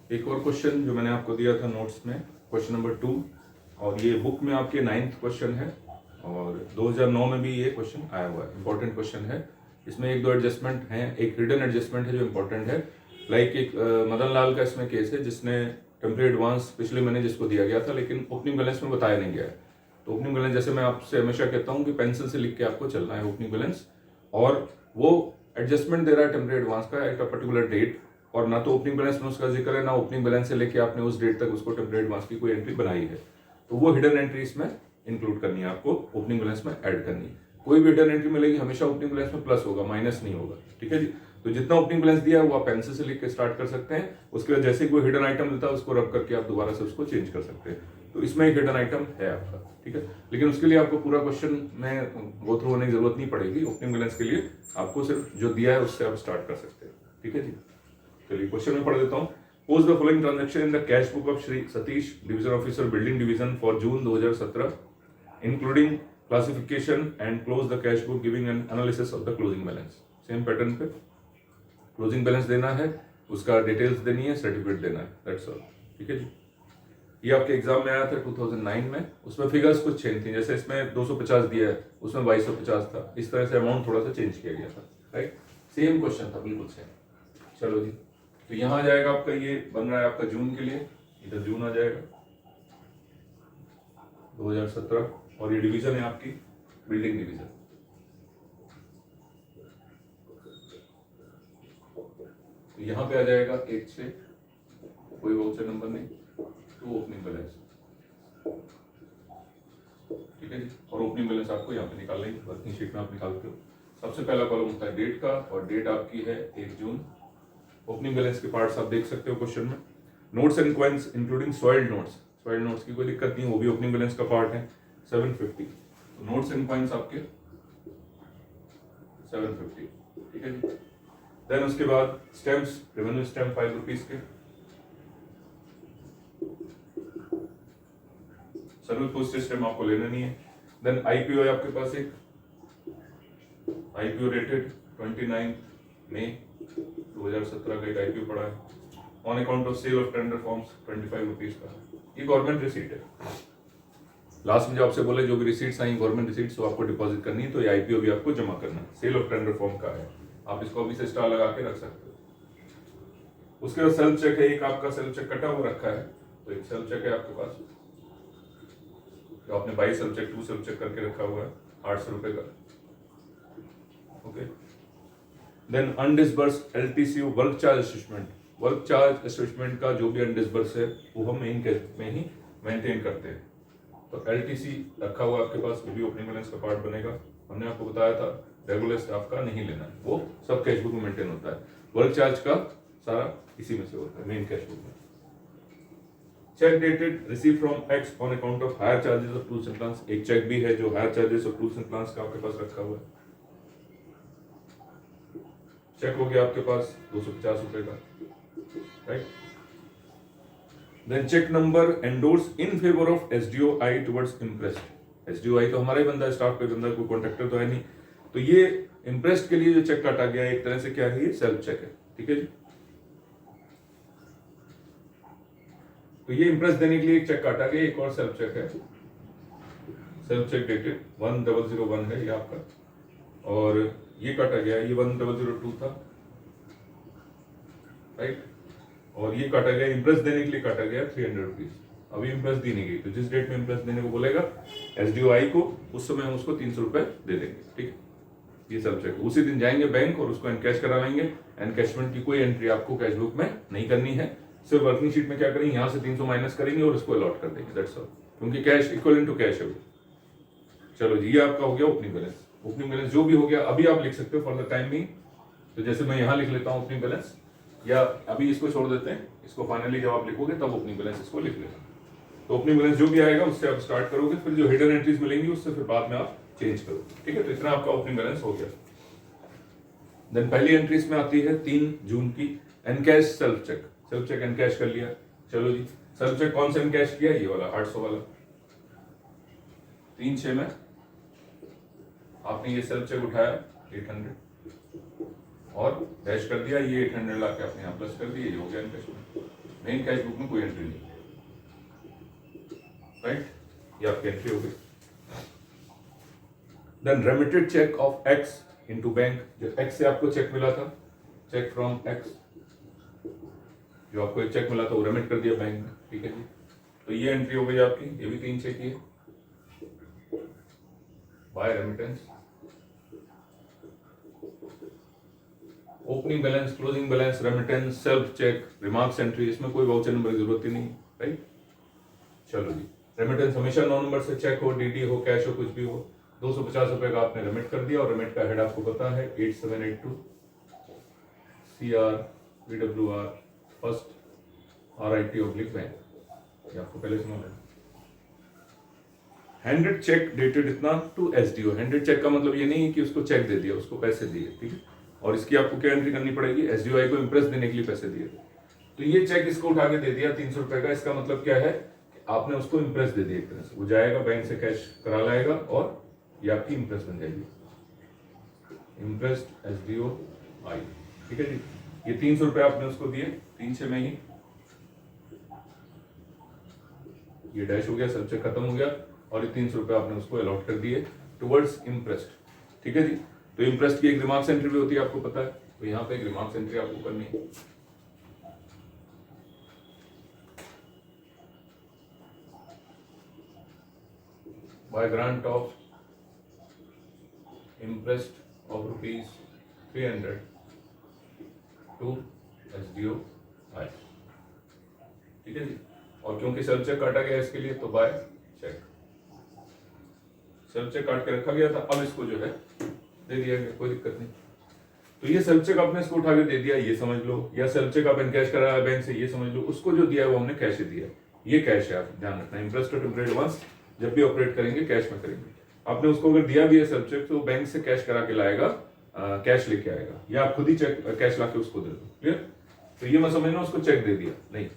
एक और क्वेश्चन जो मैंने आपको दिया था नोट्स में, क्वेश्चन नंबर 2, और ये बुक में आपके 9th क्वेश्चन है और 2009 में भी ये क्वेश्चन आया हुआ है, इंपॉर्टेंट क्वेश्चन है। इसमें एक दो एडजस्टमेंट हैं, एक हिडन एडजस्टमेंट है जो इंपॉर्टेंट है। लाइक एक मदन लाल का इसमें केस है जिसने टेम्परेरी एडवांस पिछले महीने जिसको दिया गया था लेकिन ओपनिंग बैलेंस में बताया नहीं गया है। तो ओपनिंग बैलेंस जैसे मैं आपसे हमेशा कहता हूँ कि पेंसिल से लिख के आपको चलना है ओपनिंग बैलेंस, और वो एडजस्टमेंट दे रहा है टेम्परेरी एडवांस का एट अ पर्टिकुलर डेट, और ना तो ओपनिंग बैलेंस में उसका जिक्र है ना ओपनिंग बैलेंस से लेके आपने उस डेट तक उसको टेम्परेरी एडवांस की कोई एंट्री बनाई है। तो वो हिडन एंट्री इसमें इंक्लूड करनी है, आपको ओपनिंग बैलेंस में ऐड करनी है। कोई भी हिडन एंट्री मिलेगी हमेशा ओपनिंग बैलेंस में प्लस होगा, माइनस नहीं होगा, ठीक है जी। तो जितना ओपनिंग बैलेंस दिया है वो आप पेंसिल से लिख के स्टार्ट कर सकते हैं। उसके बाद जैसे कोई हिडन आइटम देता है उसको रब करके आप दोबारा से उसको चेंज कर सकते हैं। तो इसमें एक हिडन आइटम है आपका, ठीक है। लेकिन उसके लिए आपको पूरा क्वेश्चन में गो थ्रू होने की जरूरत नहीं पड़ेगी। ओपनिंग बैलेंस के लिए आपको सिर्फ जो दिया है उससे आप स्टार्ट कर सकते हैं, ठीक है जी। चलिए क्वेश्चन में पढ़ देता हूँ। Post the following transaction in the cash book of Shri Satish, division officer, building division, for June 2017, including classification, and close the cash book giving an analysis of the closing balance. Same pattern पे closing balance देना है, उसका details देनी है, certificate देना है, that's all, ठीक है जी। ये आपके एग्जाम में आया था 2009 में, उसमें फिगर्स कुछ चेंज थी, जैसे इसमें 250 दिया है उसमें 2250 था, इस तरह से अमाउंट थोड़ा सा चेंज किया गया था, राइट। सेम क्वेश्चन था, बिल्कुल सेम। चलो जी, तो यहां आ जाएगा आपका, ये बन रहा है आपका जून के लिए, इधर जून आ जाएगा 2017, और ये डिवीजन है आपकी बिल्डिंग डिवीजन। तो यहां पे आ जाएगा 1/6, कोई वाउचर नंबर नहीं, 2 ओपनिंग बैलेंस, ठीक है जी। और ओपनिंग बैलेंस आपको यहाँ पे निकालना है, वर्किंग शीट में आप निकालते हो। सबसे पहला कॉलम होता है डेट का, और डेट आपकी है 1 जून। ओपनिंग बैलेंस के पार्ट्स आप देख सकते हो क्वेश्चन में। Notes and coins including soiled notes, soiled notes की कोई दिक्कत नहीं, वो भी ओपनिंग बैलेंस का पार्ट है, 750। तो नोट्स एंड कॉइन्स आपके 750, ठीक है जी। देन उसके बाद स्टैम्प्स, रेवेन्यू स्टैम्प 5 रुपीज के, सर्विस पोस्टेज स्टैम्प आपको लेना नहीं है। देन आईपीओ है आपके पास एक, आईपीओ रेटेड 29 मई 2017 का एक आईपीओ पड़ा है, on account of sale of tender forms 25 rupees का। ये गवर्नमेंट रिसीट है। लास्ट में जो आपसे बोले जो भी रिसीट्स आई गवर्नमेंट रिसीट्स तो आपको डिपॉजिट करनी है, तो ये आईपीओ भी आपको जमा करना है, सेल ऑफ टेंडर फॉर्म का है, आप इसको अभी से स्टार लगा के रख सकते हो। उसके बाद सेल्फ चेक है, एक आपका सेल्फ चेक कटा हुआ रखा है, तो एक सेल्फ चेक है आपके पास, तो आपने 22 सेल्फ चेक 2 सेल्फ चेक करके रखा हुआ है 800 रुपए का, okay. Then undisbursed LTC work charge assessment, work charge assessment का जो भी अनडिसबर्स है वो हम मेन कैश में ही मेंटेन करते हैं। तो एलटीसी रखा हुआ आपके पास, वो भी ओपनिंग बैलेंस का पार्ट बनेगा। हमने आपको बताया था रेगुलर स्टाफ का नहीं लेना है, वो सब कैश बुक में मेंटेन होता है। वर्क चार्ज का सारा इसी में से होता है मेन कैश बुक में। Cheque dated receive from X on account of hire charges of tools and plants, एक चेक भी है जो hire charges of tools and plants का आपके पास रखा हुआ है। चेक हो गया आपके पास 250 रुपए का, right. Then cheque number endorse in favour of SDOI towards imprest, SDOI तो हमारा ही बंदा है, स्टाफ का बंदा, कोई कॉन्ट्रैक्टर तो है नहीं। तो ये इम्प्रेस्ड के लिए जो चेक काटा गया एक तरह से क्या है, ये सेल्फ चेक है, ठीक है जी। तो ये इम्प्रेस देने के लिए एक चेक काटा गया, एक और सेल्फ चेक है, सेल्फ चेक डेटेड 1001 है ये आपका, और ये काटा गया, ये 1002 था, राइट। और ये काटा गया इम्प्रेस देने के लिए काटा गया 300 रुपीज। अभी इम्प्रेस दी नहीं गई, तो जिस डेट में इम्प्रेस देने को बोलेगा एसडीओआई को उस समय हम उसको 300 रुपए दे देंगे, ठीक है। ये सेल्फ चेक, उसी दिन जाएंगे बैंक और उसको एनकैश कराएंगे। एनकैशमेंट की कोई एंट्री आपको कैश बुक में नहीं करनी है, सिर्फ वर्किंग शीट में क्या करेंगे, यहाँ से 300 माइनस करेंगे और उसको अलॉट कर देंगे, दैट्स ऑल, क्योंकि कैश इक्वल टू कैश है वो। चलो जी, ये आपका हो गया ओपनिंग बैलेंस। ओपनिंग बैलेंस जो भी हो गया अभी आप लिख सकते हो फॉर द टाइम भी, तो जैसे मैं यहाँ लिख लेता हूँ ओपनिंग बैलेंस, या अभी इसको छोड़ देते हैं, इसको फाइनली जब आप लिखोगे तब ओपनिंग बैलेंस इसको लिख लेना। तो ओपनिंग बैलेंस जो भी आएगा उससे आप स्टार्ट करोगे, फिर जो हिडन एंट्रीज मिलेंगी उससे फिर बाद में आप चेंज करोगे, ठीक है। तो इतना आपका ओपनिंग बैलेंस हो गया। देन पहली एंट्रीज में आती है 3 जून की encash self cheque, self cheque encash कर लिया। चलो जी, सेल्फ चेक कौन सा एनकैश किया, ये वाला 800 वाला, 3/6 में आपने ये सेल्फ चेक उठाया 800 और डैश कर दिया, ये 800 लाके आपने यहाँ प्लस कर दिया, ये हो गया एनकैशमेंट। मेन कैश बुक में कोई एंट्री नहीं, राइट, ये आपकी एंट्री हो गई। Then remitted cheque of X into bank, जो एक्स से आपको चेक मिला था, चेक फ्रॉम एक्स, जो आपको एक चेक मिला था वो रेमिट कर दिया बैंक में, ठीक है जी। तो ये एंट्री हो गई आपकी, ये भी 3 चेक ही है, by remittance. Opening balance, closing balance, remittance, self cheque, remarks entry, इसमें कोई वाउचर नंबर की जरूरत ही नहीं, राइट। चलो जी, रेमिटेंस हमेशा 9 नंबर से, चेक हो, डीडी हो, कैश हो, कुछ भी हो, 250 रुपए का आपने रेमिट कर दिया, और रेमिट का हेड आपको पता है 8782 CR VWR फर्स्ट RIT/बैंक, ये आपको पहले से मालूम है। हैंडेड चेक डेटेड इतना टू SDO, हैंडेड चेक का मतलब ये नहीं है कि उसको चेक दे दिया, उसको पैसे दिए, ठीक है। और इसकी आपको क्या एंट्री करनी पड़ेगी, SDO को इंप्रेस देने के लिए पैसे दिए। तो ये चेक इसको उठा के दे दिया 300 रुपए का, इसका मतलब क्या है, आपने उसको इंप्रेस दे दिया एक तरह से, वो जाएगा बैंक से कैश करा लाएगा और ये आपकी इंप्रेस बन जाएगी, इंप्रेस्ड SDOI, ठीक है जी। ये 300 रुपए आपने उसको दिए, 3-6 में ही ये डैश हो गया, सब चेक खत्म हो गया, और ये 300 रुपए आपने उसको अलॉट कर दिए टुवर्ड्स इंप्रेस्ड, ठीक है जी। तो इंप्रेस्ड की एक रिमार्क्स एंट्री भी होती है, आपको पता है, तो यहाँ पे एक रिमार्क्स एंट्री आपको करनी है। By grant of imprest of ₹300 to SDOI, ठीक है जी। और क्योंकि सेल्फ चेक काटा गया इसके लिए, तो बाय चेक, सेल्फ चेक काट के रखा गया था, अब इसको जो है दे दिया गया, कोई दिक्कत नहीं। तो ये सेल्फ चेक आपने इसको उठा के दे दिया, ये समझ लो, या सेल्फ चेक आप कैश कराया बैंक से, ये समझ लो, उसको जो दिया है वो हमने कैश ही दिया, ये कैश है, आप ध्यान रखना। इंप्रेस्ड और टेम्परेरी एडवांस जब भी ऑपरेट करेंगे कैश में करेंगे। आपने उसको अगर दिया भी है सेल्फ चेक, तो बैंक से कैश करा के लाएगा, कैश लेके आएगा, या आप खुद ही चेक कैश ला के उसको दे दो, क्लियर। तो ये मैं समझना उसको चेक दे दिया, नहीं,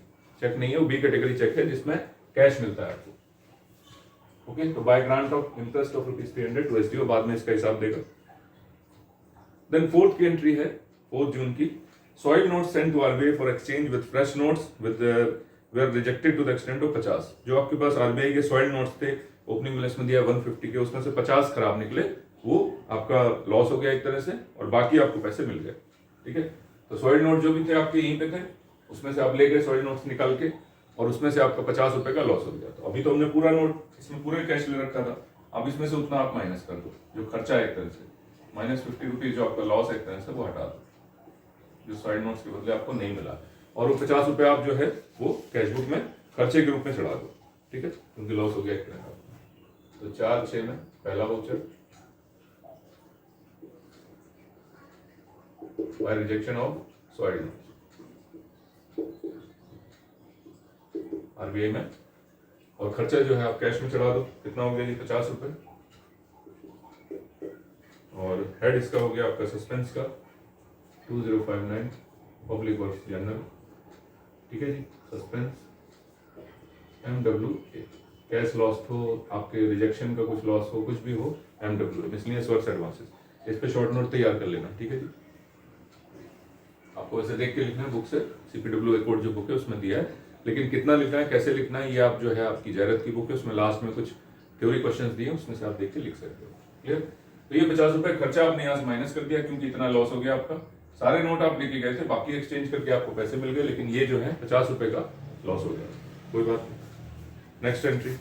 चेक नहीं है, वो B कैटेगरी चेक है जिसमें कैश मिलता है आपको, ओके। तो by grant of interest of ₹300 to SDO, बाद में इसका हिसाब देगा। देन फोर्थ की एंट्री है 4 जून की, soil notes sent to RBI for exchange with fresh notes with were rejected to the extent of 50। जो आपके पास RBI के सॉइल नोट्स थे, ओपनिंग बैलेंस में दिया 150 के, उसमें से 50 खराब निकले, वो आपका लॉस हो गया एक तरह से, और बाकी आपको पैसे मिल गए, ठीक है। तो सॉइल नोट जो भी थे आपके यहीं पे थे, उसमें से आप ले गए सॉइल नोट्स निकाल के, और उसमें से आपका 50 रुपए का लॉस हो गया। तो अभी तो हमने पूरा नोट इसमें पूरे कैश ले रखा था, अब इसमें से उतना आप माइनस कर दो, जो खर्चा है एक तरह से, -50 जो आपका लॉस है एक तरह से, वो हटा दो, जो सॉइल नोट्स के बदले आपको नहीं मिला, और वो 50 रुपए आप जो है वो कैश बुक में खर्चे के रूप में चढ़ा दो, ठीक है, क्योंकि लॉस हो गया एक तरह का। तो 4/6 में पहला voucher, by rejection of soil notes RBI में, और खर्चा जो है आप कैश में चढ़ा दो, कितना हो गया जी, 50 रुपए। और हेड इसका हो गया आपका सस्पेंस का 2059 पब्लिक वर्क्स जनरल, ठीक है जी, सस्पेंस MWA, कैश लॉस हो, आपके रिजेक्शन का कुछ लॉस हो, कुछ भी हो, MWA मिसलेनियस वर्क्स एडवांसेस, इस पे शॉर्ट नोट तैयार कर लेना, ठीक है जी। आपको वैसे देख के लिखना है बुक से, CPWA कोड जो बुक है उसमें दिया है, लेकिन कितना लिखना है, कैसे लिखना है, ये आप जो है आपकी जायरत की बुक है, उसमें लास्ट में कुछ थ्योरी क्वेश्चंस दिए, उसमें से आप देख के लिख सकते हो, क्लियर। तो ये 50 रुपए खर्चा आपने यहाँ से माइनस कर दिया, क्योंकि इतना लॉस हो गया आपका, सारे नोट आप लेके गए थे, बाकी एक्सचेंज करके आपको पैसे मिल गए, लेकिन ये जो है 50 रुपए का लॉस हो गया, कोई बात नहीं। नेक्स्ट एंट्री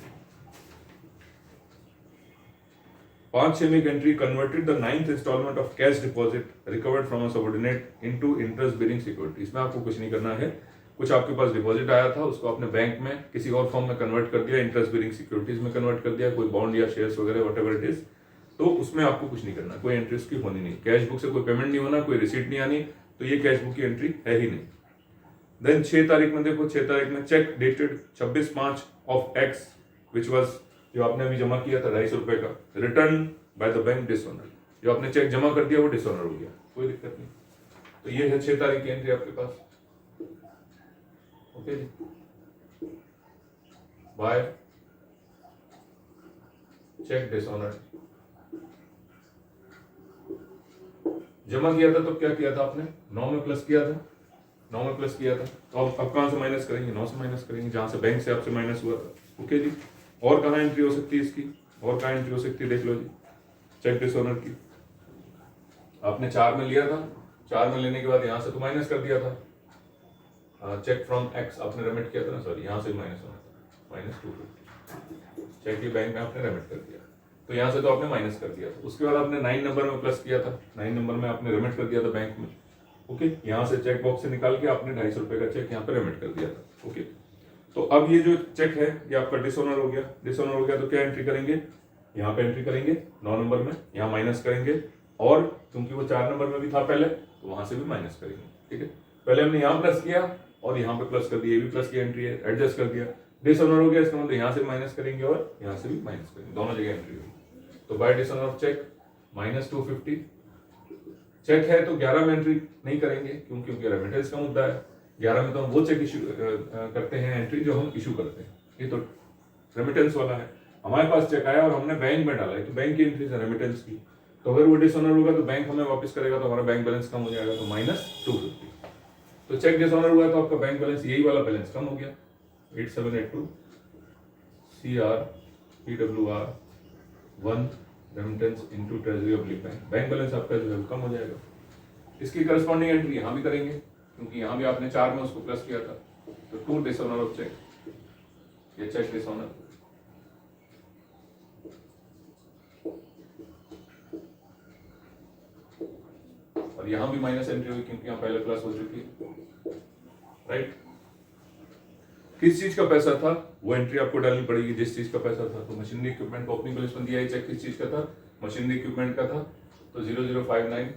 5/6 में entry, converted the 9th instalment of cash deposit recovered from a subordinate into interest bearing security. इसमें आपको कुछ नहीं करना है, कुछ आपके पास डिपॉजिट आया था, उसको आपने बैंक में किसी और फॉर्म में कन्वर्ट कर दिया, इंटरेस्ट बेरिंग सिक्योरिटीज में कन्वर्ट कर दिया, कोई बॉन्ड या शेयर्स वगैरह व्हाटएवर इट इज, तो उसमें आपको कुछ नहीं करना, कोई एंट्री उसकी होनी नहीं, कैश बुक से कोई पेमेंट नहीं होना, कोई रिसीट नहीं आनी, तो ये कैश बुक की एंट्री है ही नहीं। देन 6 तारीख में देखो, 6 तारीख में cheque dated 26/5 of X which was, जो आपने अभी जमा किया था 250 रुपए का, return by the bank dishonour, जो आपने चेक जमा कर दिया वो डिसऑनर हो गया, कोई दिक्कत नहीं। तो ये है 6 तारीख की एंट्री आपके पास, ओके जी। बाय चेक डिसऑनर, जमा किया था तो क्या किया था आपने, 9 में प्लस किया था, 9 में प्लस किया था, तो अब कहाँ से माइनस करेंगे? 9 से माइनस करेंगे, जहाँ से बैंक से आपसे माइनस हुआ था। ओके जी, और कहाँ एंट्री हो सकती है इसकी? और कहाँ एंट्री हो सकती है देख लो जी। चेक डिसऑनर की आपने 4 में लिया था, 4 में लेने के बाद यहाँ से तो माइनस कर दिया था। चेक फ्रॉम एक्स आपने रेमिट किया था ना, सॉरी यहाँ से माइनस होना था, -250 चेक ये बैंक में आपने रेमिट कर दिया, तो यहाँ से तो आपने माइनस कर दिया था। उसके बाद आपने 9 नंबर में प्लस किया था, 9 नंबर में आपने रेमिट कर दिया था बैंक में। ओके, यहाँ से चेक बॉक्स से निकाल के आपने 250 रुपए का चेक यहाँ पे रेमिट कर दिया था। ओके, तो अब ये जो चेक है ये आपका डिसऑनर हो गया। डिसऑनर हो गया तो क्या एंट्री करेंगे? यहाँ पे एंट्री करेंगे 9 नंबर में, यहाँ माइनस करेंगे, और क्योंकि वो 4 नंबर में भी था पहले, तो वहां से भी माइनस करेंगे। ठीक है, पहले हमने यहाँ प्लस किया और यहाँ पे प्लस कर दिया, ये भी प्लस की एंट्री है, एडजस्ट कर दिया। डिसऑनर हो गया, इसका मतलब यहाँ से माइनस करेंगे और यहाँ से भी माइनस करेंगे, दोनों जगह एंट्री होगी। तो by dishonour of cheque -250 cheque है तो 11 में एंट्री नहीं करेंगे, क्योंकि रेमिटेंस का मुद्दा है। 11 में तो हम वो चेक इशू करते हैं एंट्री जो हम इशू करते हैं, ये तो रेमिटेंस वाला है। हमारे पास चेक आया और हमने बैंक में डाला है, तो बैंक की एंट्री है रेमिटेंस की, तो अगर वो डिसऑनर होगा तो बैंक हमें वापस करेगा, तो हमारा बैंक बैलेंस कम हो जाएगा, तो -250। तो चेक डिसऑनर हुआ तो आपका बैंक बैलेंस, यही वाला बैलेंस कम हो गया, 8782 CR PWR 1 remittance into treasury oblique bank, bank balance आपका जो है कम हो जाएगा। इसकी करस्पॉन्डिंग एंट्री यहाँ भी करेंगे, क्योंकि यहाँ भी आपने 4 में उसको प्लस किया था, तो 2 डिसऑनर ऑफ चेक, ये चेक डिसऑनर, और यहां भी माइनस एंट्री हुई क्योंकि यहां पहले प्लस हो चुकी है, राइट। किस चीज का पैसा था वो एंट्री आपको डालनी पड़ेगी, जिस चीज का पैसा था। तो मशीनरी इक्विपमेंट का ओपनिंग बैलेंस दिया है, चेक किस चीज का था? मशीनरी इक्विपमेंट का था, तो 0059।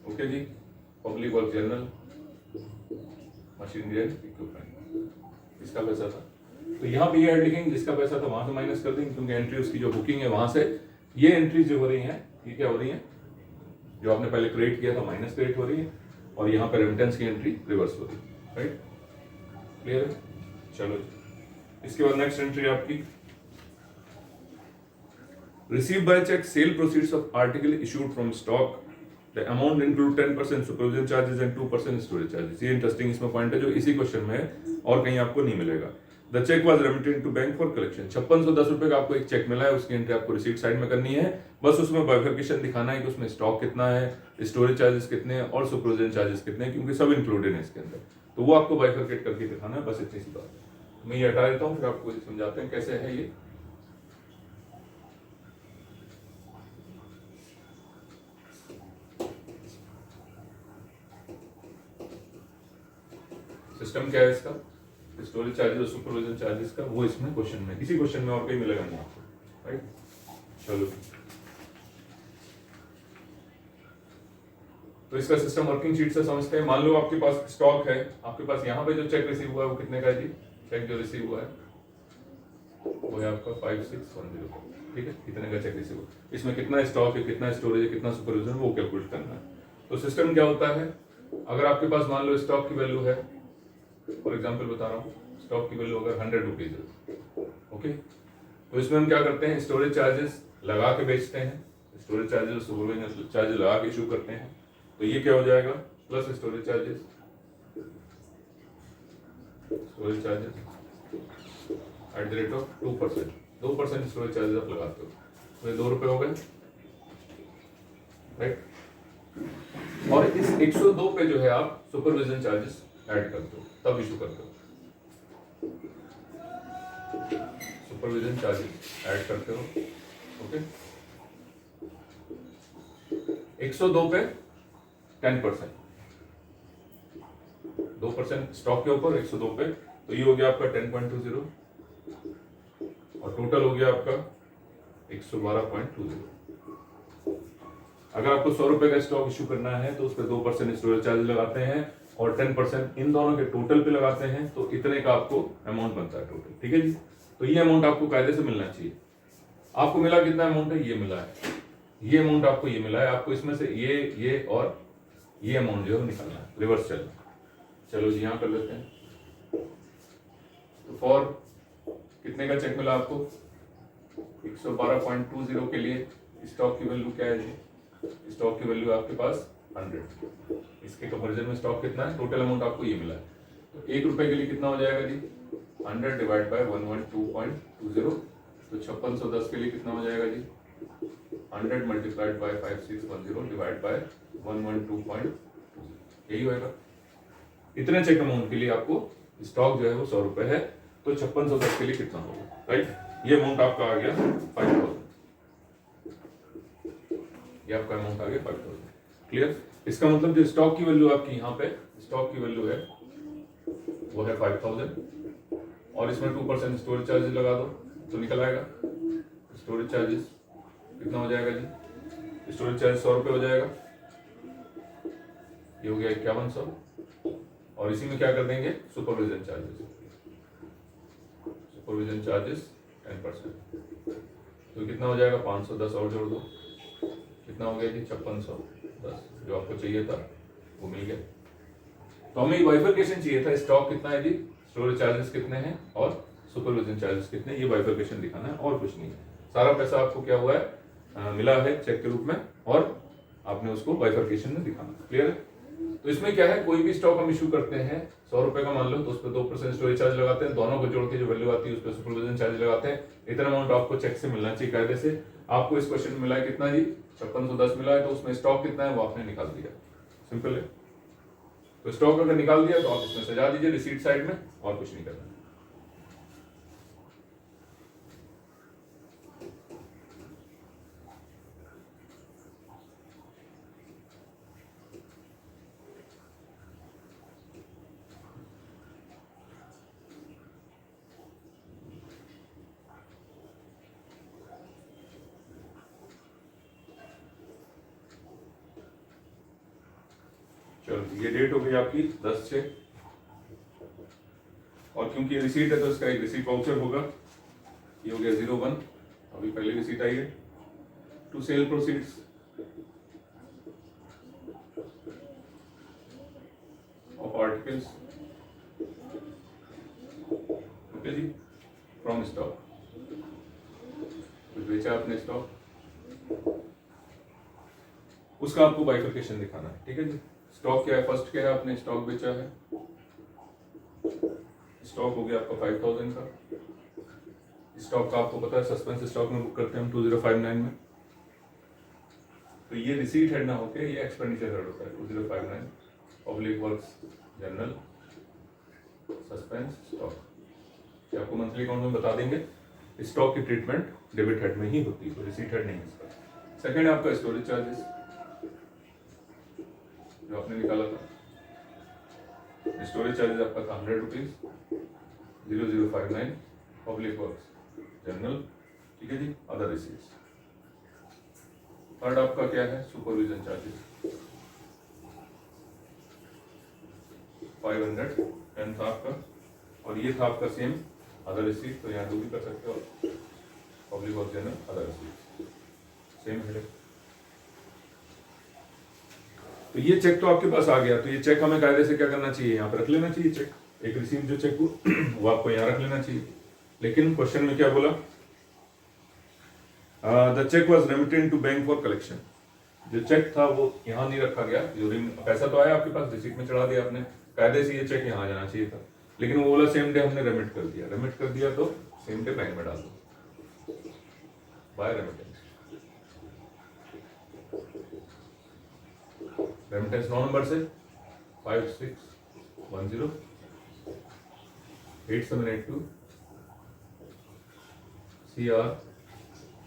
ओके जी, public work general machinery and equipment, इसका पैसा था। तो यहाँ पे ये हेड लिखेंगे, जिसका पैसा था वहां से माइनस कर देंगे, क्योंकि एंट्री उसकी जो बुकिंग है वहां से ये एंट्री जो हो रही है, ये क्या हो रही है? जो आपने पहले क्रिएट किया था माइनस क्रिएट हो रही है, और यहाँ पे रेमिटेंस की एंट्री रिवर्स हो रही है, राइट। क्लियर है? चलो इसके बाद नेक्स्ट एंट्री आपकी, receive by cheque sale proceeds of article issued from stock, the amount include 10% supervision charges and 2% storage charges. ये इंटरेस्टिंग इसमें पॉइंट है जो इसी क्वेश्चन में है और कहीं आपको नहीं मिलेगा। The cheque was remitted to bank for collection, 5610 रुपए का आपको एक चेक मिला है, उसकी एंट्री आपको रिसीट साइड में करनी है। बस उसमें बाइफरकेशन दिखाना है कि उसमें स्टॉक कितना है, स्टोरेज चार्जेस कितने हैं और सुपरविजन चार्जेस कितने हैं, क्योंकि सब इंक्लूडेड है इसके अंदर, तो वो आपको बाइफरकेट करके दिखाना है, बस इतनी सी बात है। मैं ये हटा देता हूँ, फिर आपको समझाते हैं कैसे है ये। सिस्टम क्या है इसका? स्टोरेज चार्जेस और सुपरविजन चार्जेस का, वो इसमें क्वेश्चन में, इसी क्वेश्चन में और कहीं मिलेगा नहीं आपको, राइट। चलो तो इसका सिस्टम वर्किंग शीट से समझते हैं। मान लो आपके पास स्टॉक है, आपके पास यहाँ पे जो चेक रिसीव हुआ है वो कितने का है जी? चेक जो रिसीव हुआ है वो है आपका 5610, ठीक है, कितने का चेक रिसीव हुआ, इसमें कितना स्टॉक है, कितना स्टोरेज है, कितना सुपरविजन, वो कैलकुलेट करना है। तो सिस्टम क्या होता है, अगर आपके पास मान लो स्टॉक की वैल्यू है, फॉर एग्जाम्पल बता रहा हूँ, स्टॉक की वैल्यू अगर 100 रुपीज है, ओके, तो इसमें हम क्या करते हैं, स्टोरेज चार्जेस लगा के बेचते हैं, स्टोरेज चार्जेस और सुपरविजन चार्जेस लगा के इशू करते हैं, तो ये क्या हो जाएगा, plus storage charges, storage charges at the rate of 2% storage charges आप लगाते हो, तो ये 2 रुपए हो गए, राइट। और इस 102 पे जो है आप सुपरविजन चार्जेस ऐड करते हो, तब इशू करते हो, सुपरविजन चार्जेस ऐड करते हो, ओके। 102 पे 10%, 2% स्टॉक के ऊपर 102 पे, तो ये हो गया आपका 10.20 और टोटल हो गया आपका 112.20। अगर आपको 100 रुपए का स्टॉक इशू करना है तो उस पर 2% स्टोरेज चार्ज लगाते हैं और 10% इन दोनों के टोटल पे लगाते हैं, तो इतने का आपको अमाउंट बनता है टोटल, ठीक है जी। तो ये अमाउंट आपको कायदे से मिलना चाहिए। आपको मिला कितना अमाउंट है, ये मिला है, ये अमाउंट आपको ये मिला है, आपको इसमें से ये और ये अमाउंट जो है निकालना है, रिवर्स चलना। चलो जी यहाँ कर लेते हैं। तो फॉर कितने का चेक मिला आपको, 112.20 के लिए स्टॉक की वैल्यू क्या है जी, स्टॉक की वैल्यू आपके पास 100। इसके कंपैरिजन में स्टॉक कितना है, टोटल अमाउंट आपको ये मिला है। तो 1 रुपए के लिए कितना हो जाएगा जी, 100 डिवाइड बाय 112.20। तो 5610 के लिए कितना हो जाएगा जी, 100 मल्टीप्लाइड बाय 5610 डिवाइड बाय 112.20, यही होगा। इतने चेक अमाउंट के लिए आपको स्टॉक जो है वो 100 रुपए है। तो 5610 के लिए कितना होगा, राइट। ये अमाउंट आपका आ गया 5000, ये आपका अमाउंट आ गया 5000। क्लियर। इसका मतलब जो स्टॉक की वैल्यू आपकी यहाँ पे स्टॉक की वैल्यू है वो है 5000, और इसमें 2% स्टोरेज चार्जेस लगा दो तो निकल आएगा। स्टोरेज चार्जेस कितना हो जाएगा जी, स्टोरेज चार्ज 100 रुपये हो जाएगा, ये हो गया 5100। और इसी में क्या कर देंगे, सुपरविजन चार्जेस, सुपरविजन चार्जेस 10%। तो कितना हो जाएगा, 510 और जोड़ दो, कितना हो गया जी 5610, जो आपको चाहिए था वो मिल गया। तो हमें बाइफरकेशन चाहिए था, स्टॉक कितना है जी, स्टोरेज चार्जेस कितने हैं और सुपरविजन चार्जेस कितने, ये बाइफरकेशन दिखाना है और कुछ नहीं है। सारा पैसा आपको क्या हुआ है, मिला है चेक के रूप में, और आपने उसको बाइफरकेशन में दिखाना। क्लियर है। तो इसमें क्या है, कोई भी स्टॉक हम इशू करते हैं 100 रुपए का मान लो, तो उस पर 2% स्टोरेज चार्ज लगाते हैं, दोनों को जोड़ के जो वैल्यू आती है उस पर सुपरविजन चार्ज लगाते हैं। इतना अमाउंट आपको चेक से मिलना चाहिए कायदे से। आपको इस क्वेश्चन में मिला है कितना जी, 5610 मिला है, तो उसमें स्टॉक कितना है वो आपने निकाल दिया, सिंपल है। तो स्टॉक अगर निकाल दिया तो आप इसमें सजा दीजिए रिसीट साइड में, और कुछ नहीं करना। चलो ये डेट हो गई आपकी 10/6, और क्योंकि ये रिसीट है तो इसका एक रिसीट वाउचर होगा, ये हो गया 01, अभी पहले रिसीट आई है। To sale proceeds of articles, okay जी, फ्रॉम स्टॉक, कुछ बेचा आपने स्टॉक, उसका आपको बाइफरकेशन दिखाना है, ठीक है जी। स्टॉक क्या है, फर्स्ट क्या है, आपने स्टॉक बेचा है, स्टॉक हो गया आपका 5000 का। स्टॉक का आपको पता है सस्पेंस स्टॉक में बुक करते हैं हम 2059 में, तो ये रिसीट हेड ना होके ये एक्सपेंडिचर हेड होता है 2059, public works general suspense stock. ये आपको मंथली अकाउंट में बता देंगे। स्टॉक की ट्रीटमेंट डेबिट हेड में ही होती है, तो रिसीट हेड नहीं है इसका। सेकेंड है आपका स्टोरेज चार्जेस जो आपने निकाला था, स्टोरेज चार्जेस आपका था 100 रुपीज, 0059 पब्लिक वर्क्स जनरल, ठीक है जी, अदर रिसीट्स। थर्ड आपका क्या है, सुपरविजन चार्जेस 500 10 था आपका, और ये था आपका सेम अदर रिसीट, तो यहाँ दो भी कर सकते हो, public works general other receipt same है। तो ये चेक तो आपके पास आ गया, तो ये चेक हमें कायदे से क्या करना चाहिए, यहाँ पे रख लेना चाहिए चेक, एक रिसीव जो चेक वो आपको यहाँ रख लेना चाहिए। लेकिन क्वेश्चन में क्या बोला, the cheque was remitted to bank for collection, जो चेक था वो यहाँ नहीं रखा गया, जो पैसा तो आया आपके पास, रिसीट में चढ़ा दिया आपने, कायदे से ये चेक यहाँ जाना चाहिए था, लेकिन वो बोला सेम डे हमने रेमिट कर दिया, रेमिट कर दिया तो सेम डे बैंक में डाल दो बाय रेमिटेंस। रेमिटेंस 9 नंबर से 5610 8782 CR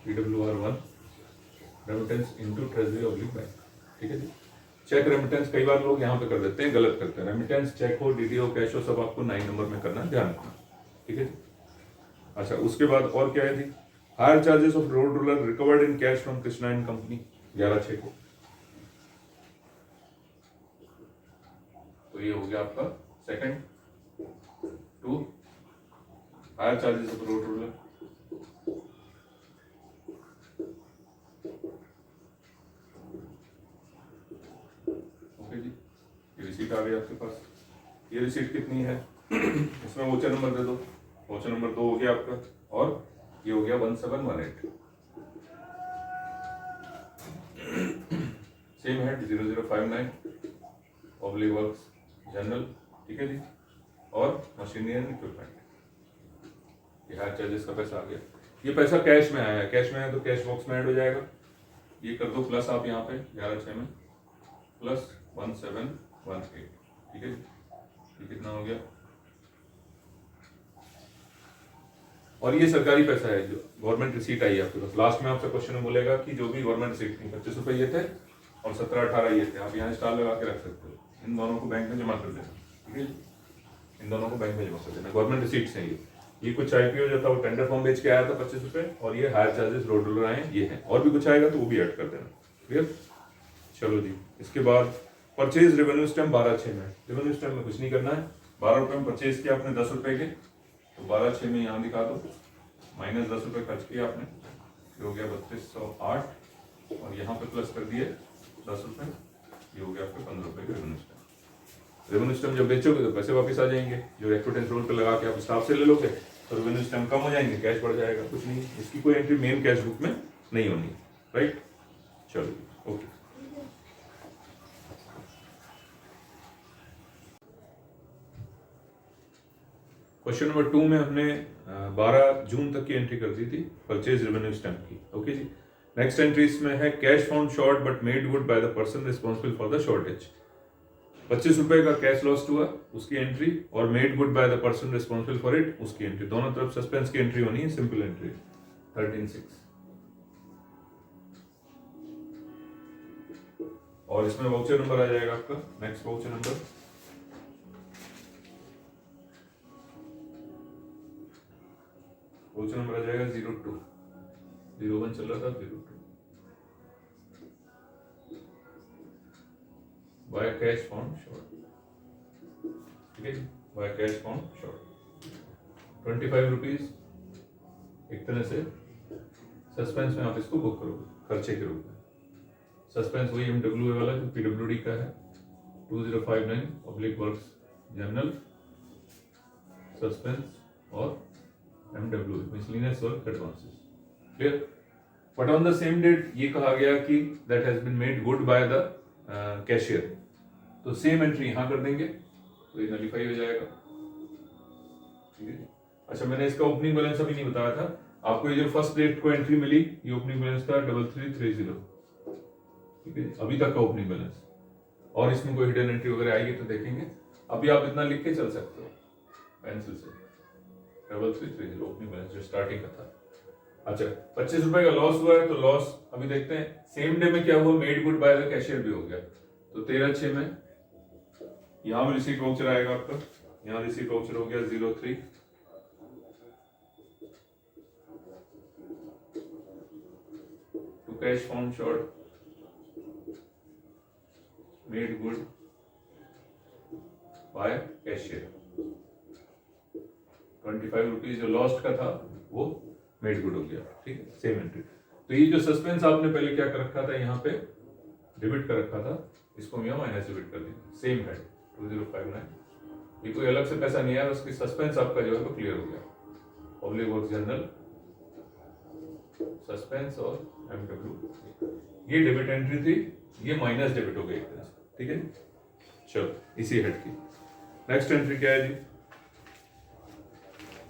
PWR1 remittance into treasury oblique bank, ठीक है जी। चेक रेमिटेंस कई बार लोग यहाँ पे कर देते हैं, गलत करते हैं। रेमिटेंस चेक हो, डीडी हो, कैश हो, सब आपको 9 नंबर में करना है, ध्यान रखना, ठीक है जी। अच्छा, उसके बाद और क्या है जी, hire charges of road roller recovered in cash from Krishna and company 11/6 को, तो ये हो गया आपका second. 2 hire charges of road roller, okay जी, ये रिसीट आ गई आपके पास। ये रिसीट कितनी है इसमें वोचर नंबर दे दो, वोचर नंबर 2 हो गया आपका, और ये हो गया 1718। Same head 0059 public works general, ठीक है जी। और मशीनरी एंड इक्विपमेंट, ये हायर चार्जेस का पैसा आ गया। ये पैसा कैश में आया है, कैश में है तो कैश बॉक्स में ऐड हो जाएगा। ये कर दो प्लस आप यहाँ पे 11/6 में प्लस 1718, ठीक है जी। ये कितना हो गया? और ये सरकारी पैसा है जो गवर्नमेंट रिसीट आई है आपके पास। लास्ट में आपसे क्वेश्चन में बोलेगा कि जो भी गवर्नमेंट रिसीट थी 25 रुपए ये थे और 17-18 ये थे, आप यहाँ स्टार लगा के रख सकते हो। इन दोनों को बैंक में जमा कर देना, ठीक है। इन दोनों को बैंक में जमा कर देना, गवर्नमेंट रिसीट्स हैं ये कुछ आईपीओ जो था वो टेंडर फॉर्म बेच के आया था 25 रुपए, और ये हायर चार्जेस रोड रोलर आए ये हैं। और भी कुछ आएगा तो वो भी ऐड कर देना, क्लियर। चलो जी, इसके बाद परचेज रेवेन्यू स्टैम्प 12/6 में। रेवेन्यू स्टैम्प में कुछ नहीं करना है, 12 रुपए में परचेज किया आपने 10 रुपए के, तो 12/6 में यहाँ दिखा दो, माइनस 10 रुपए खर्च किया आपने, ये हो गया 3208, और यहाँ पे प्लस कर दिए 10 रुपए, ये हो गया आपके 15 रुपए के रेवेन्यू स्टैम्प। रेवेन्यू स्टैम्प जब बेचोगे तो पैसे वापस आ जाएंगे, जो एक्विटेंस रोल पे लगा के आप स्टाफ से ले लोगे तो रेवेन्यू स्टैम्प कम हो जाएंगे, कैश बढ़ जाएगा। कुछ नहीं, इसकी कोई एंट्री मेन कैश बुक में नहीं होनी, राइट। चलो ओके। क्वेश्चन नंबर 2 में हमने 12 जून तक की एंट्री कर दी थी परचेज रेवेन्यू स्टैम्प की, ओके जी। नेक्स्ट एंट्री इसमें है cash found short but made good by the person responsible for the shortage. 25 रुपए का कैश लॉस्ट हुआ उसकी एंट्री, और made good by the person responsible for it उसकी एंट्री, दोनों तरफ सस्पेंस की एंट्री होनी है, सिंपल एंट्री 13/6। और इसमें वाउचर नंबर आ जाएगा आपका, नेक्स्ट वाउचर नंबर आ जाएगा 02, 01 चल रहा था 02, बाय कैश फाउंड शॉर्ट, ठीक है, by cash found short 25 rupees. एक तरह से सस्पेंस में आप इसको बुक करोगे खर्चे के रूप में। सस्पेंस वही MWA वाला जो PWD का है, 2059 पब्लिक वर्क्स जनरल सस्पेंस और MWA miscellaneous work advances, clear. But on the same date ये कहा गया कि that has been made good by the cashier, तो सेम एंट्री यहां कर देंगे तो ये नलिफाई हो जाएगा, ठीक है। अच्छा, मैंने इसका ओपनिंग बैलेंस अभी नहीं बताया था आपको। ये जो फर्स्ट डेट को एंट्री मिली ये ओपनिंग बैलेंस था 3330, ठीक है, अभी तक का ओपनिंग बैलेंस। और इसमें कोई हिडन एंट्री वगैरह आएगी तो देखेंगे, अभी आप इतना लिख के चल सकते हो पेंसिल से, 3330 ओपनिंग बैलेंस जो स्टार्टिंग का था। अच्छा, 25 रुपए का लॉस हुआ है तो लॉस अभी देखते हैं। सेम डे में क्या हुआ, made good by the cashier भी हो गया, तो 13/6 में यहां भी रिसीट वाउचर आएगा आपका, यहां रिसीट वाउचर हो गया 03, to cash found short made good by cashier, 25 rupees जो लॉस्ट का था वो मेड गुड हो गया, ठीक है, सेम एंट्री। तो ये जो सस्पेंस आपने पहले क्या कर रखा था, यहाँ पे डेबिट कर रखा था, इसको हम यहाँ माइनस डेबिट कर देंगे, सेम है 2059, ये कोई अलग से पैसा नहीं आया, उसकी सस्पेंस आपका जो है वो क्लियर हो गया। पब्लिक वर्क जनरल सस्पेंस और MW, ये डेबिट एंट्री थी, ये माइनस डेबिट हो गई एक तरह से, ठीक है। चलो इसी हेड की नेक्स्ट एंट्री क्या है जी,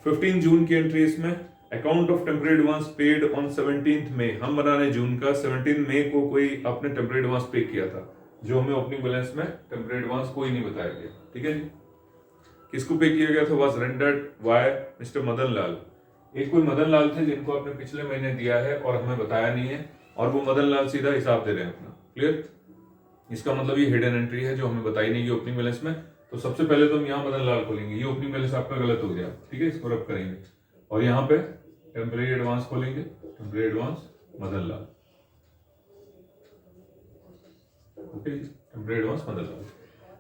15 जून की एंट्री। इसमें account of temporary advance paid on 17 मई, हम बना रहे जून का, 17 मई को कोई आपने टेम्परेरी एडवांस पे किया था, जो हमें ओपनिंग बैलेंस में टेम्परेरी एडवांस कोई नहीं बताया गया, ठीक है जी। किसको पे किया गया था, was rendered by Mister Madan Lal. एक कोई मदन लाल थे जिनको आपने पिछले महीने दिया है और हमें बताया नहीं है, और वो मदन लाल सीधा हिसाब दे रहे हैं अपना, क्लियर। इसका मतलब ये हिडन एंट्री है जो हमें बताई नहीं गई ओपनिंग बैलेंस में। तो सबसे पहले तो हम यहाँ मदन लाल खोलेंगे, ये ओपनिंग बैलेंस आपका गलत हो गया, ठीक है, इसको रब करेंगे, और यहाँ पे टेम्परेरी एडवांस खोलेंगे, temporary advance Madan Lal, okay, temporary advance Madan Lal.